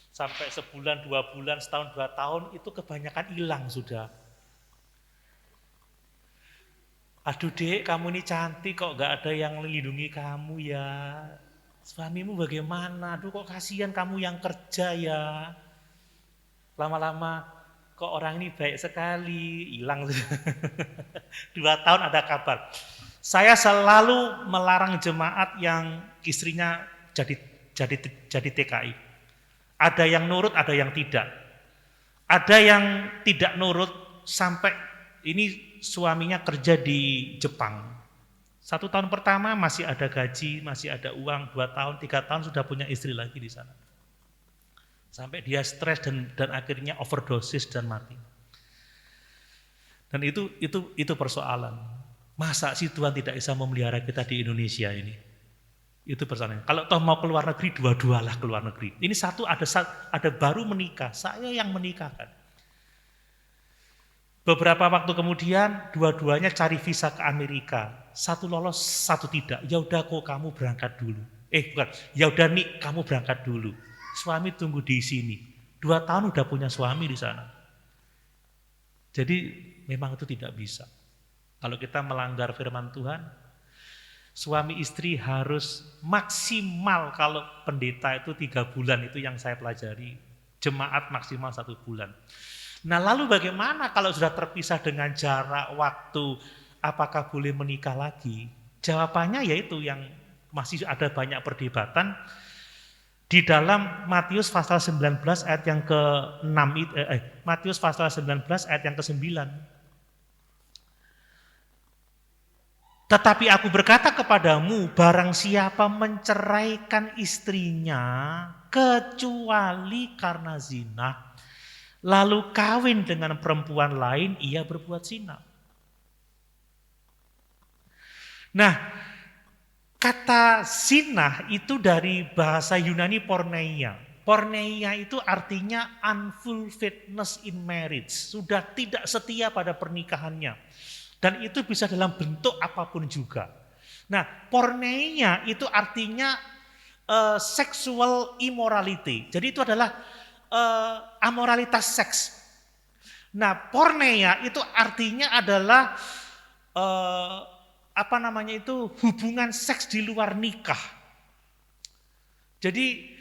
sampai sebulan, 2 bulan, setahun, 2 tahun itu kebanyakan hilang sudah. Aduh dek, kamu ini cantik kok gak ada yang melindungi kamu ya. Suamimu bagaimana? Aduh kok kasihan kamu yang kerja ya. Lama-lama kok orang ini baik sekali, hilang sudah. 2 tahun ada kabar. Saya selalu melarang jemaat yang istrinya jadi TKI. Ada yang nurut, ada yang tidak. Ada yang tidak nurut sampai ini suaminya kerja di Jepang. 1 tahun pertama masih ada gaji, masih ada uang, 2 tahun, 3 tahun sudah punya istri lagi di sana. Sampai dia stres dan akhirnya overdosis dan mati. Dan itu persoalan. Masa sih Tuhan tidak bisa memelihara kita di Indonesia ini? Itu persoalannya. Kalau toh mau keluar negeri, dua-dualah keluar negeri. Ini satu ada baru menikah, saya yang menikahkan. Beberapa waktu kemudian dua-duanya cari visa ke Amerika. Satu lolos, satu tidak. Ya udah kok kamu berangkat dulu. Bukan. Ya udah nih kamu berangkat dulu. Suami tunggu di sini. 2 tahun udah punya suami di sana. Jadi memang itu tidak bisa. Kalau kita melanggar firman Tuhan, suami istri harus maksimal kalau pendeta itu 3 bulan, itu yang saya pelajari. Jemaat maksimal 1 bulan. Nah lalu bagaimana kalau sudah terpisah dengan jarak waktu, apakah boleh menikah lagi? Jawabannya yaitu yang masih ada banyak perdebatan. Di dalam Matius pasal 19 ayat yang ke-6, Matius pasal 19 ayat yang ke-9. Tetapi aku berkata kepadamu, barang siapa menceraikan istrinya kecuali karena zina, lalu kawin dengan perempuan lain, ia berbuat zina. Nah, kata zina itu dari bahasa Yunani porneia. Porneia itu artinya unfulfilledness in marriage, sudah tidak setia pada pernikahannya. Dan itu bisa dalam bentuk apapun juga. Nah, porneia itu artinya sexual immorality. Jadi itu adalah amoralitas seks. Nah, porneia itu artinya adalah hubungan seks di luar nikah. Jadi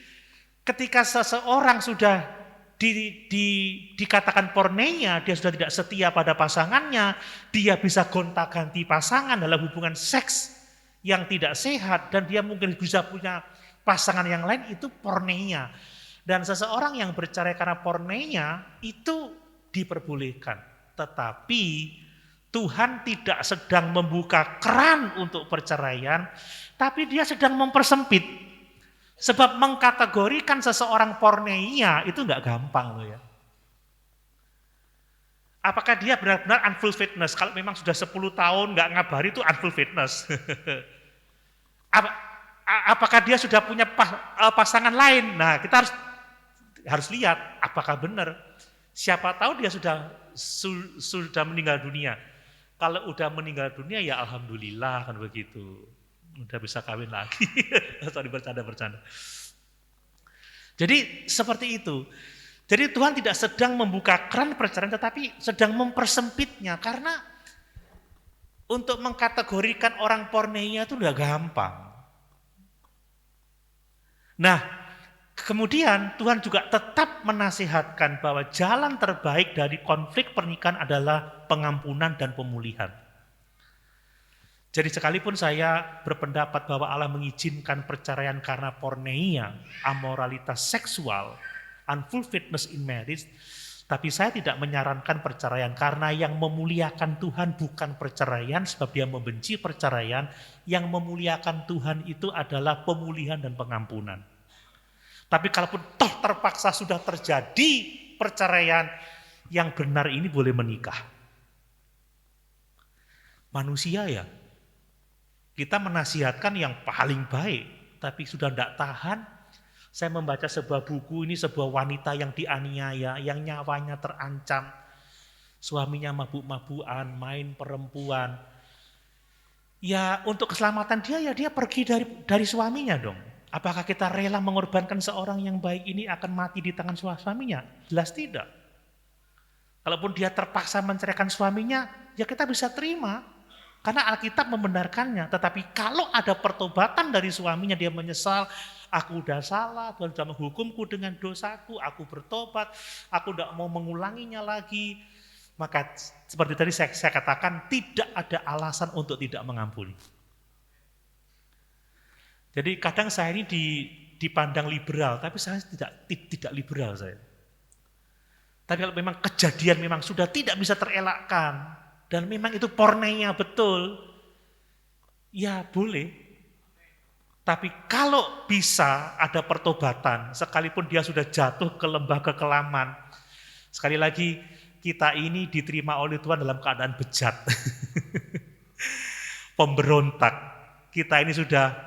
ketika seseorang sudah dikatakan porneia, dia sudah tidak setia pada pasangannya, dia bisa gonta-ganti pasangan dalam hubungan seks yang tidak sehat, dan dia mungkin bisa punya pasangan yang lain, itu porneia. Dan seseorang yang bercerai karena porneia itu diperbolehkan. Tetapi Tuhan tidak sedang membuka keran untuk perceraian, tapi dia sedang mempersempit. Sebab mengkategorikan seseorang porneia itu enggak gampang loh ya. Apakah dia benar-benar unfulfilledness? Kalau memang sudah 10 tahun enggak ngabari itu unfulfilledness. Apakah dia sudah punya pasangan lain? Nah, kita harus lihat apakah benar. Siapa tahu dia sudah meninggal dunia. Kalau udah meninggal dunia ya alhamdulillah kan begitu. Udah bisa kawin lagi. Sorry, bercanda. Jadi seperti itu. Jadi Tuhan tidak sedang membuka keran perceraian, tetapi sedang mempersempitnya. Karena untuk mengkategorikan orang porneia itu udah gampang. Nah, kemudian Tuhan juga tetap menasihatkan bahwa jalan terbaik dari konflik pernikahan adalah pengampunan dan pemulihan. Jadi sekalipun saya berpendapat bahwa Allah mengizinkan perceraian karena porneia, amoralitas seksual, unfulfilledness in marriage, tapi saya tidak menyarankan perceraian karena yang memuliakan Tuhan bukan perceraian, sebab dia membenci perceraian. Yang memuliakan Tuhan itu adalah pemulihan dan pengampunan. Tapi kalaupun toh terpaksa sudah terjadi perceraian yang benar ini boleh menikah. Manusia ya, kita menasihatkan yang paling baik, tapi sudah tidak tahan. Saya membaca sebuah buku, ini sebuah wanita yang dianiaya, yang nyawanya terancam. Suaminya mabuk-mabukan, main perempuan. Ya untuk keselamatan dia, ya dia pergi dari suaminya dong. Apakah kita rela mengorbankan seorang yang baik ini akan mati di tangan suaminya? Jelas tidak. Kalaupun dia terpaksa menceraikan suaminya, ya kita bisa terima. Karena Alkitab membenarkannya. Tetapi kalau ada pertobatan dari suaminya, dia menyesal, aku udah salah, Tuhan sudah menghukumku dengan dosaku, aku bertobat, aku tidak mau mengulanginya lagi. Maka seperti tadi saya katakan, tidak ada alasan untuk tidak mengampuni. Jadi kadang saya ini dipandang liberal, tapi saya tidak liberal saya. Tapi kalau memang kejadian memang sudah tidak bisa terelakkan, dan memang itu porneia betul, ya boleh. Tapi kalau bisa ada pertobatan, sekalipun dia sudah jatuh ke lembah kekelaman, sekali lagi kita ini diterima oleh Tuhan dalam keadaan bejat. Pemberontak. Kita ini sudah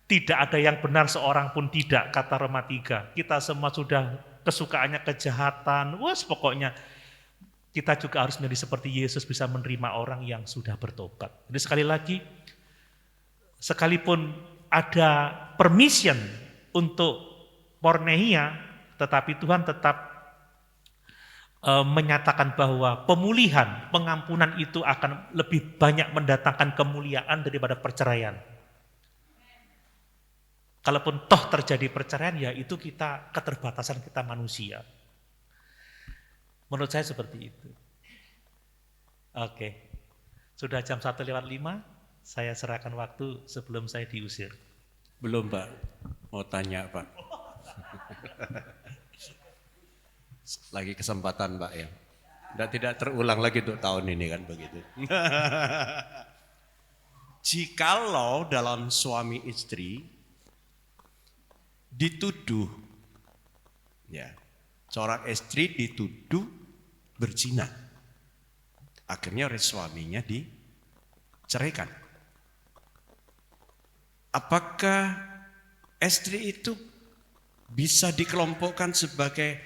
tidak ada yang benar seorang pun tidak, kata Roma 3. Kita semua sudah kesukaannya kejahatan. Pokoknya kita juga harus menjadi seperti Yesus, bisa menerima orang yang sudah bertobat. Jadi sekali lagi, sekalipun ada permission untuk porneia, tetapi Tuhan tetap menyatakan bahwa pemulihan, pengampunan itu akan lebih banyak mendatangkan kemuliaan daripada perceraian. Kalaupun toh terjadi perceraian, ya itu keterbatasan kita manusia. Menurut saya seperti itu. Oke. Sudah jam 1:05, saya serahkan waktu sebelum saya diusir. Belum Pak, mau tanya Pak. Lagi kesempatan Pak ya. Tidak terulang lagi untuk tahun ini kan begitu. Jikalau dalam suami istri dituduh, ya, seorang istri dituduh berzina, akhirnya oleh suaminya diceraikan. Apakah istri itu bisa dikelompokkan sebagai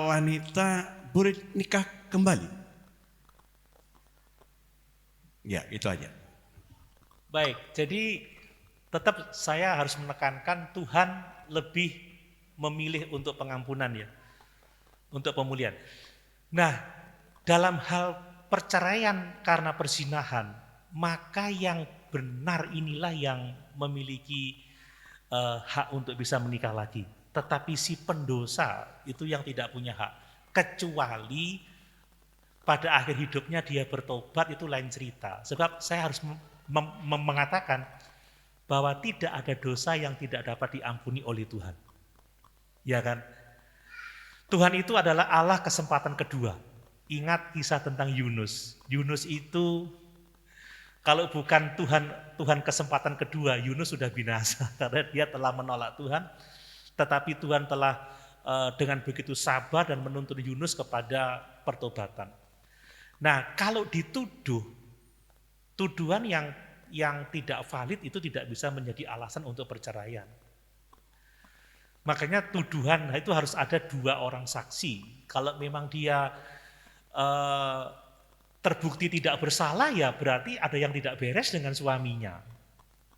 wanita boleh nikah kembali? Ya, itu aja. Baik, jadi tetap saya harus menekankan Tuhan lebih memilih untuk pengampunan ya, untuk pemulihan. Nah, dalam hal perceraian karena perzinahan, maka yang benar inilah yang memiliki hak untuk bisa menikah lagi. Tetapi si pendosa itu yang tidak punya hak. Kecuali pada akhir hidupnya dia bertobat, itu lain cerita. Sebab saya harus mengatakan bahwa tidak ada dosa yang tidak dapat diampuni oleh Tuhan. Ya kan? Tuhan itu adalah Allah kesempatan kedua. Ingat kisah tentang Yunus. Yunus itu kalau bukan Tuhan kesempatan kedua, Yunus sudah binasa karena dia telah menolak Tuhan. Tetapi Tuhan telah dengan begitu sabar dan menuntun Yunus kepada pertobatan. Nah, kalau dituduh, tuduhan yang tidak valid itu tidak bisa menjadi alasan untuk perceraian. Makanya tuduhan itu harus ada 2 orang saksi. Kalau memang dia terbukti tidak bersalah, ya berarti ada yang tidak beres dengan suaminya.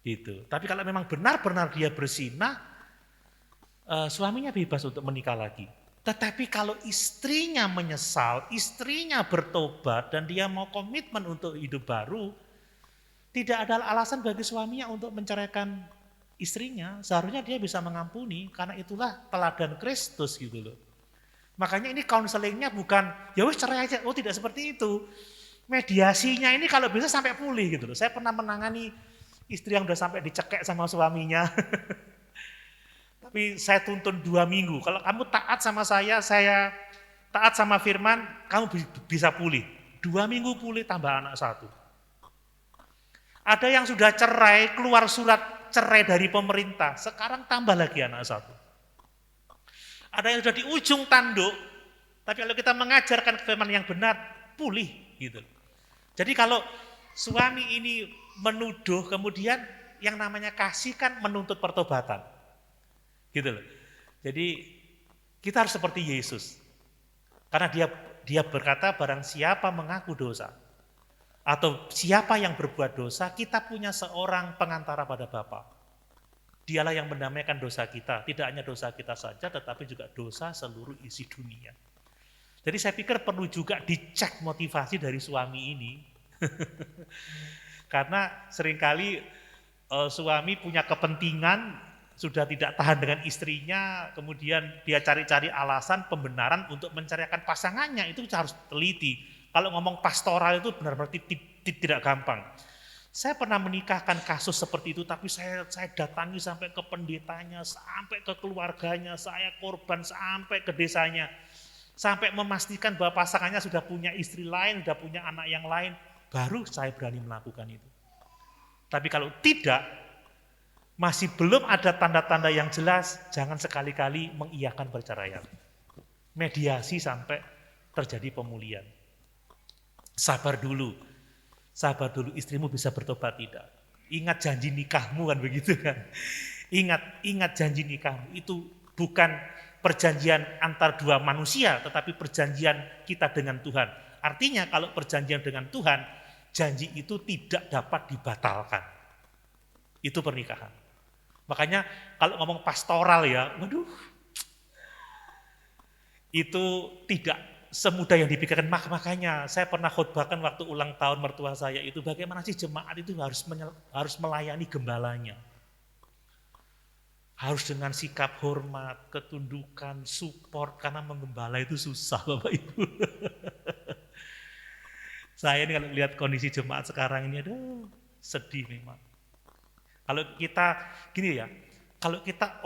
Gitu. Tapi kalau memang benar-benar dia berzina, suaminya bebas untuk menikah lagi. Tetapi kalau istrinya menyesal, istrinya bertobat dan dia mau komitmen untuk hidup baru, tidak ada alasan bagi suaminya untuk menceraikan istrinya. Seharusnya dia bisa mengampuni, karena itulah teladan Kristus gitu loh. Makanya ini counselingnya bukan, ya wis cerai aja. Oh, tidak seperti itu. Mediasinya ini kalau bisa sampai pulih gitu loh. Saya pernah menangani istri yang udah sampai dicekek sama suaminya. Tapi saya tuntun 2 minggu. Kalau kamu taat sama saya taat sama firman, kamu bisa pulih. 2 minggu pulih, tambah anak 1. Ada yang sudah cerai, keluar surat cerai dari pemerintah, sekarang tambah lagi anak 1. Ada yang sudah di ujung tanduk, Tapi kalau kita mengajarkan firman yang benar, pulih gitu. Jadi kalau suami ini menuduh, kemudian yang namanya kasih kan menuntut pertobatan. Gitu loh. Jadi kita harus seperti Yesus. Karena dia berkata barang siapa mengaku dosa atau siapa yang berbuat dosa, kita punya seorang pengantara pada Bapa. Dialah yang mendamaikan dosa kita, tidak hanya dosa kita saja tetapi juga dosa seluruh isi dunia. Jadi saya pikir perlu juga dicek motivasi dari suami ini. Karena seringkali suami punya kepentingan, sudah tidak tahan dengan istrinya, kemudian dia cari-cari alasan, pembenaran untuk mencarikan pasangannya, itu harus teliti. Kalau ngomong pastoral itu benar-benar tidak gampang. Saya pernah menikahkan kasus seperti itu, tapi saya datangi sampai ke pendetanya, sampai ke keluarganya, saya korban sampai ke desanya. Sampai memastikan bahwa pasangannya sudah punya istri lain, sudah punya anak yang lain, baru saya berani melakukan itu. Tapi kalau tidak, masih belum ada tanda-tanda yang jelas, jangan sekali-kali mengiyakan perceraian. Mediasi sampai terjadi pemulihan. Sabar dulu istrimu bisa bertobat tidak. Ingat janji nikahmu kan begitu kan. Ingat janji nikahmu, itu bukan perjanjian antar dua manusia, tetapi perjanjian kita dengan Tuhan. Artinya kalau perjanjian dengan Tuhan, janji itu tidak dapat dibatalkan. Itu pernikahan. Makanya kalau ngomong pastoral ya, waduh, itu tidak semudah yang dipikirkan. Makanya saya pernah khotbahkan waktu ulang tahun mertua saya itu, bagaimana sih jemaat itu harus melayani gembalanya. Harus dengan sikap hormat, ketundukan, support, karena menggembala itu susah Bapak Ibu. Saya ini kalau lihat kondisi jemaat sekarang ini, aduh sedih memang. Kalau kita, gini ya, kalau kita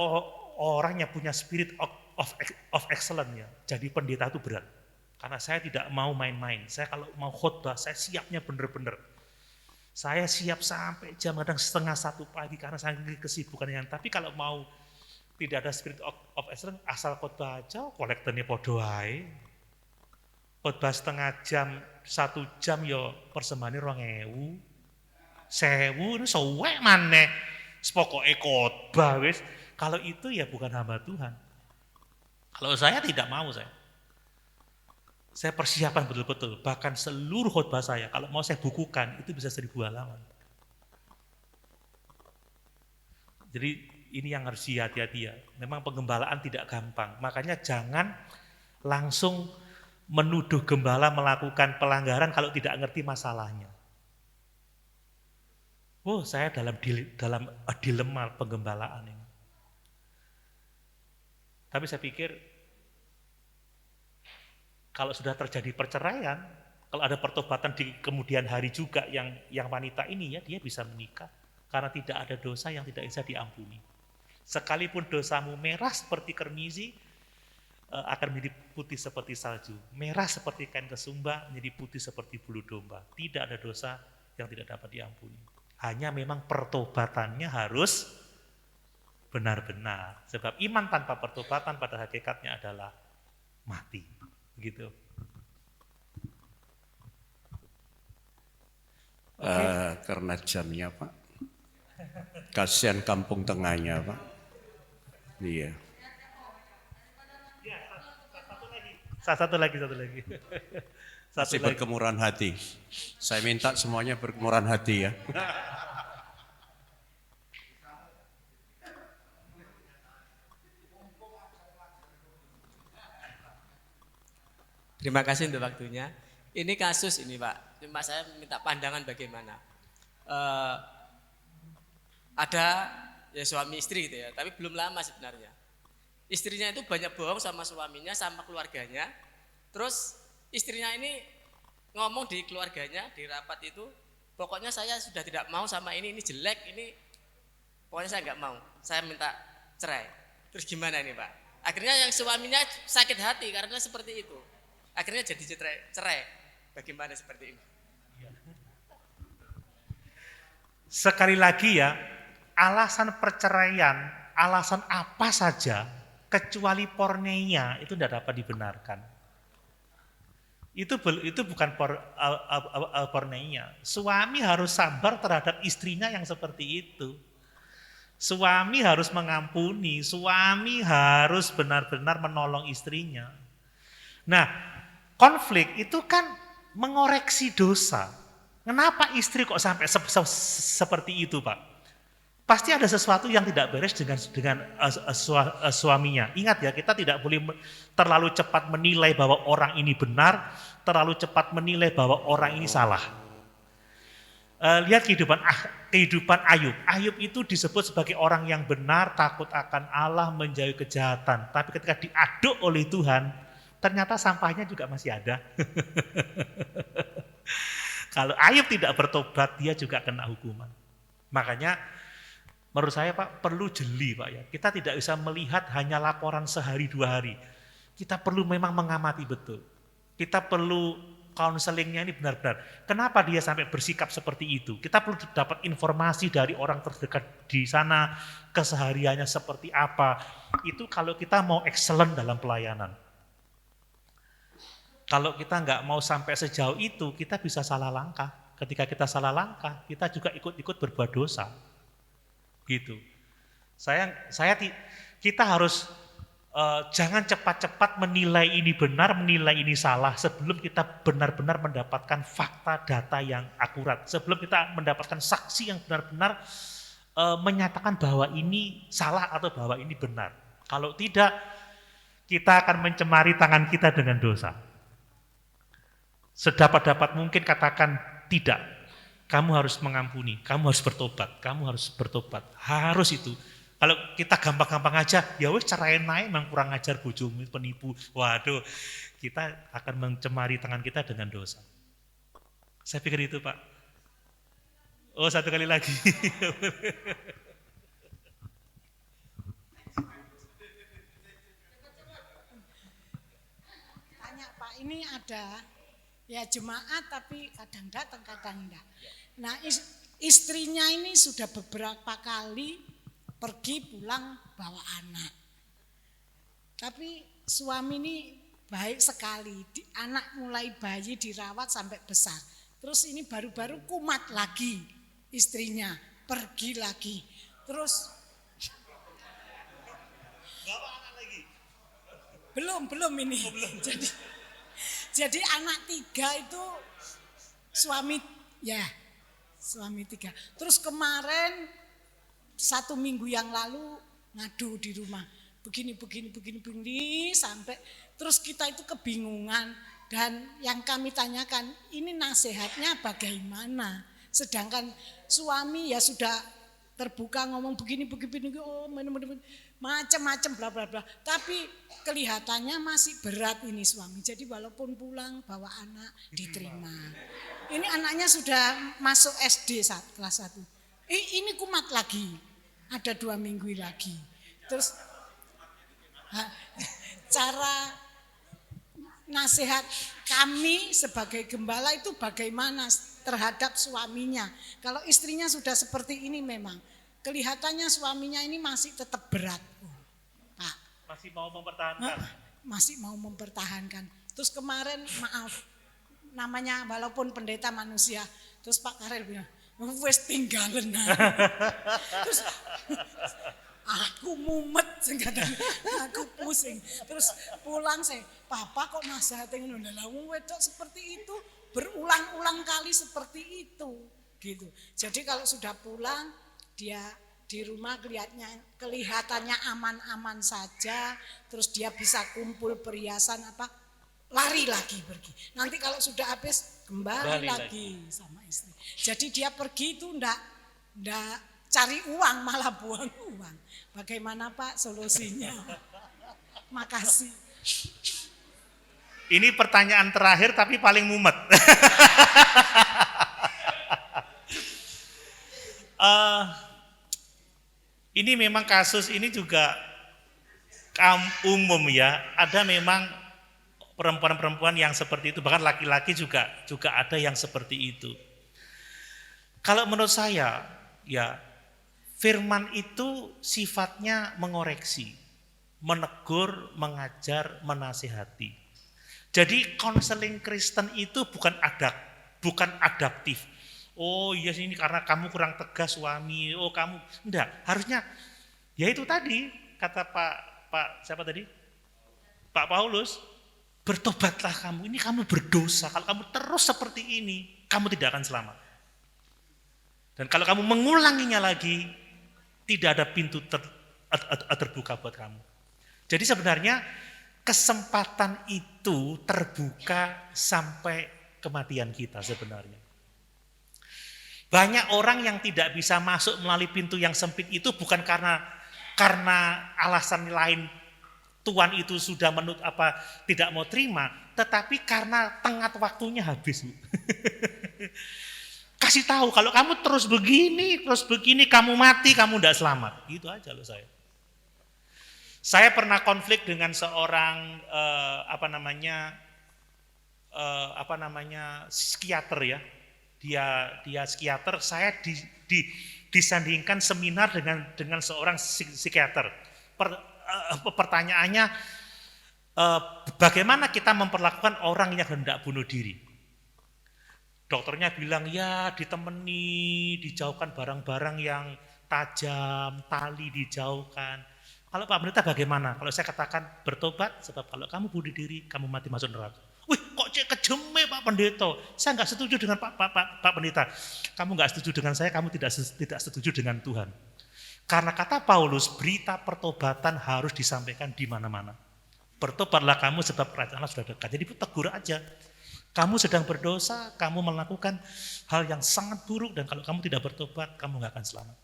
orang yang punya spirit of excellence ya, jadi pendeta itu berat. Karena saya tidak mau main-main, saya kalau mau khotbah, saya siapnya bener-bener. Saya siap sampai jam kadang 12:30 pagi karena saya kesibukan yang. Tapi kalau mau tidak ada spirit of excellence, asal khotbah aja, kolektornya podo ae. Khotbah setengah jam, 1 jam yo persembahannya 2.000, 1.000 ini suwek maneh. Pokoke khotbah wis. Kalau itu ya bukan hamba Tuhan. Kalau saya tidak mau saya persiapkan betul-betul, bahkan seluruh khotbah saya, kalau mau saya bukukan, itu bisa 1.000 halaman. Jadi ini yang harus hati-hati ya, memang penggembalaan tidak gampang, makanya jangan langsung menuduh gembala melakukan pelanggaran kalau tidak ngerti masalahnya. Oh, saya dalam dilema penggembalaan ini. Tapi saya pikir, kalau sudah terjadi perceraian, kalau ada pertobatan di kemudian hari juga yang wanita ini ya, dia bisa menikah. Karena tidak ada dosa yang tidak bisa diampuni. Sekalipun dosamu merah seperti kermizi, akan menjadi putih seperti salju. Merah seperti kain kesumba, menjadi putih seperti bulu domba. Tidak ada dosa yang tidak dapat diampuni. Hanya memang pertobatannya harus benar-benar. Sebab iman tanpa pertobatan pada hakikatnya adalah mati. Gitu. Karena jamnya Pak, kasihan kampung tengahnya Pak. Iya. Satu lagi. Masih berkemurahan hati. Saya minta semuanya berkemurahan hati ya. Terima kasih untuk waktunya. Ini kasus ini Pak, cuma saya minta pandangan bagaimana. Ada ya suami istri gitu ya, tapi belum lama sebenarnya. Istrinya itu banyak bohong sama suaminya, sama keluarganya. Terus istrinya ini ngomong di keluarganya, di rapat itu, pokoknya saya sudah tidak mau sama ini jelek, ini pokoknya saya nggak mau, saya minta cerai. Terus gimana ini Pak? Akhirnya yang suaminya sakit hati karena seperti itu. Akhirnya jadi cerai. Bagaimana seperti ini? Sekali lagi ya, alasan perceraian, alasan apa saja, kecuali porneia itu tidak dapat dibenarkan. Itu bukan porneia. Suami harus sabar terhadap istrinya yang seperti itu. Suami harus mengampuni, suami harus benar-benar menolong istrinya. Nah, konflik itu kan mengoreksi dosa. Kenapa istri kok sampai seperti itu, Pak? Pasti ada sesuatu yang tidak beres dengan suaminya. Ingat ya, kita tidak boleh terlalu cepat menilai bahwa orang ini benar, terlalu cepat menilai bahwa orang ini salah. Lihat kehidupan Ayub. Ayub itu disebut sebagai orang yang benar, takut akan Allah, menjauhi kejahatan. Tapi ketika diaduk oleh Tuhan, ternyata sampahnya juga masih ada. Kalau Ayub tidak bertobat, dia juga kena hukuman. Makanya menurut saya Pak, perlu jeli Pak ya. Kita tidak bisa melihat hanya laporan sehari 2 hari. Kita perlu memang mengamati betul. Kita perlu counselingnya ini benar-benar. Kenapa dia sampai bersikap seperti itu? Kita perlu dapat informasi dari orang terdekat di sana, kesehariannya seperti apa. Itu kalau kita mau excellent dalam pelayanan. Kalau kita nggak mau sampai sejauh itu, kita bisa salah langkah. Ketika kita salah langkah, kita juga ikut-ikut berbuat dosa. Gitu. Kita harus jangan cepat-cepat menilai ini benar, menilai ini salah sebelum kita benar-benar mendapatkan fakta data yang akurat. Sebelum kita mendapatkan saksi yang benar-benar menyatakan bahwa ini salah atau bahwa ini benar. Kalau tidak, kita akan mencemari tangan kita dengan dosa. Sedapat-dapat mungkin katakan tidak. Kamu harus mengampuni, kamu harus bertobat, kamu harus bertobat. Harus itu. Kalau kita gampang-gampang aja, ya wes carain naik memang kurang ajar bojomu penipu. Waduh, kita akan mencemari tangan kita dengan dosa. Saya pikir itu Pak. Oh, satu kali lagi. Tanya Pak, ini ada ya jemaat tapi kadang datang kadang enggak. Nah istrinya ini sudah beberapa kali pergi pulang bawa anak. Tapi suami ini baik sekali, anak mulai bayi dirawat sampai besar. Terus ini baru-baru kumat lagi istrinya, pergi lagi. Terus Bawa anak lagi? belum ini. Oh, belum. Jadi anak 3 itu suami 3. Terus kemarin 1 minggu yang lalu ngadu di rumah. Begini sampai terus kita itu kebingungan dan yang kami tanyakan ini nasihatnya bagaimana? Sedangkan suami ya sudah terbuka ngomong begini oh macam-macam bla bla bla. Tapi kelihatannya masih berat ini suami. Jadi walaupun pulang bawa anak diterima. Ini anaknya sudah masuk SD kelas 1. Ini kumat lagi. Ada 2 minggu lagi. Terus cara nasihat kami sebagai gembala itu bagaimana terhadap suaminya. Kalau istrinya sudah seperti ini memang kelihatannya suaminya ini masih tetap berat. Pak. Masih mau mempertahankan? Masih mau mempertahankan. Terus kemarin maaf, namanya walaupun pendeta manusia, terus Pak Karel bilang, wes tinggalan. Terus aku mumet kadang aku pusing. Terus pulang saya, papa kok nasihatin ngono lha wedok seperti itu berulang-ulang kali seperti itu gitu. Jadi kalau sudah pulang dia di rumah kelihatannya aman-aman saja, terus dia bisa kumpul perhiasan lari lagi pergi. Nanti kalau sudah habis kembali lagi sama istri. Jadi dia pergi itu ndak cari uang malah buang uang. Bagaimana Pak solusinya? Makasih. Ini pertanyaan terakhir tapi paling mumet. Ini memang kasus ini juga umum ya. Ada memang perempuan-perempuan yang seperti itu, bahkan laki-laki juga ada yang seperti itu. Kalau menurut saya, ya firman itu sifatnya mengoreksi, menegur, mengajar, menasihati. Jadi konseling Kristen itu bukan adaptif. Oh iya ini karena kamu kurang tegas suami, oh kamu enggak. Harusnya ya itu tadi kata Pak siapa tadi? Pak Paulus, bertobatlah kamu, ini kamu berdosa. Kalau kamu terus seperti ini, kamu tidak akan selamat. Dan kalau kamu mengulanginya lagi, tidak ada pintu terbuka buat kamu. Jadi sebenarnya kesempatan itu terbuka sampai kematian kita sebenarnya. Banyak orang yang tidak bisa masuk melalui pintu yang sempit itu bukan karena alasan lain Tuhan itu sudah tidak mau terima, tetapi karena tenggat waktunya habis. Kasih tahu kalau kamu terus begini, kamu mati, kamu tidak selamat. Gitu aja loh saya. Saya pernah konflik dengan seorang psikiater ya. Dia psikiater, saya disandingkan seminar dengan seorang psikiater. Pertanyaannya, bagaimana kita memperlakukan orang yang hendak bunuh diri? Dokternya bilang, ya ditemani, dijauhkan barang-barang yang tajam, tali dijauhkan. Kalau Pak Pendeta bagaimana? Kalau saya katakan bertobat, sebab kalau kamu bunuh diri, kamu mati masuk neraka. Wih, kok kejeme Pak Pendeta? Saya nggak setuju dengan Pak Pendeta. Kamu nggak setuju dengan saya, kamu tidak setuju dengan Tuhan. Karena kata Paulus, berita pertobatan harus disampaikan di mana-mana. Bertobatlah kamu sebab kerajaan Allah sudah dekat. Jadi tegur aja. Kamu sedang berdosa, kamu melakukan hal yang sangat buruk, dan kalau kamu tidak bertobat, kamu nggak akan selamat.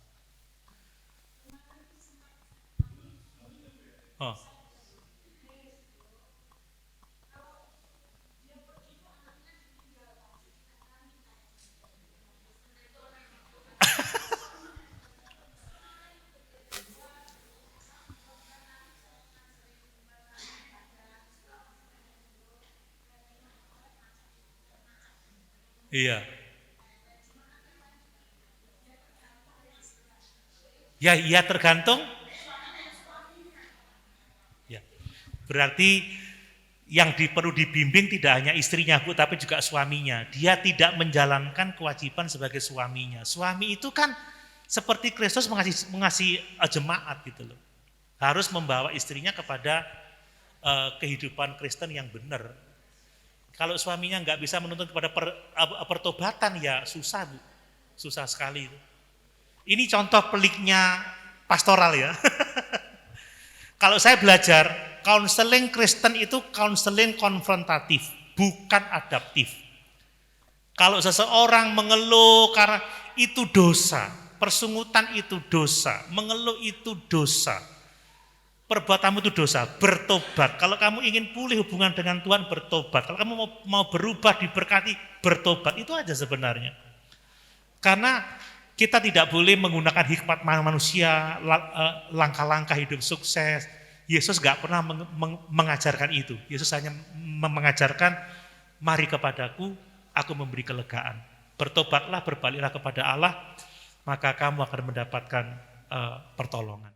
Oh. Iya. Ya tergantung. Ya. Berarti yang perlu dibimbing tidak hanya istrinya Bu, tapi juga suaminya. Dia tidak menjalankan kewajiban sebagai suaminya. Suami itu kan seperti Kristus mengasihi jemaat gitu loh. Harus membawa istrinya kepada kehidupan Kristen yang benar. Kalau suaminya nggak bisa menuntun kepada pertobatan, ya susah Bu, susah sekali. Ini contoh peliknya pastoral ya. Kalau saya belajar, konseling Kristen itu konseling konfrontatif, bukan adaptif. Kalau seseorang mengeluh karena itu dosa, persungutan itu dosa, mengeluh itu dosa. Perbuatanmu itu dosa, bertobat. Kalau kamu ingin pulih hubungan dengan Tuhan, bertobat. Kalau kamu mau berubah, diberkati, bertobat. Itu aja sebenarnya. Karena kita tidak boleh menggunakan hikmat manusia, langkah-langkah hidup sukses. Yesus gak pernah mengajarkan itu. Yesus hanya mengajarkan, mari kepadaku, aku memberi kelegaan. Bertobatlah, berbaliklah kepada Allah, maka kamu akan mendapatkan pertolongan.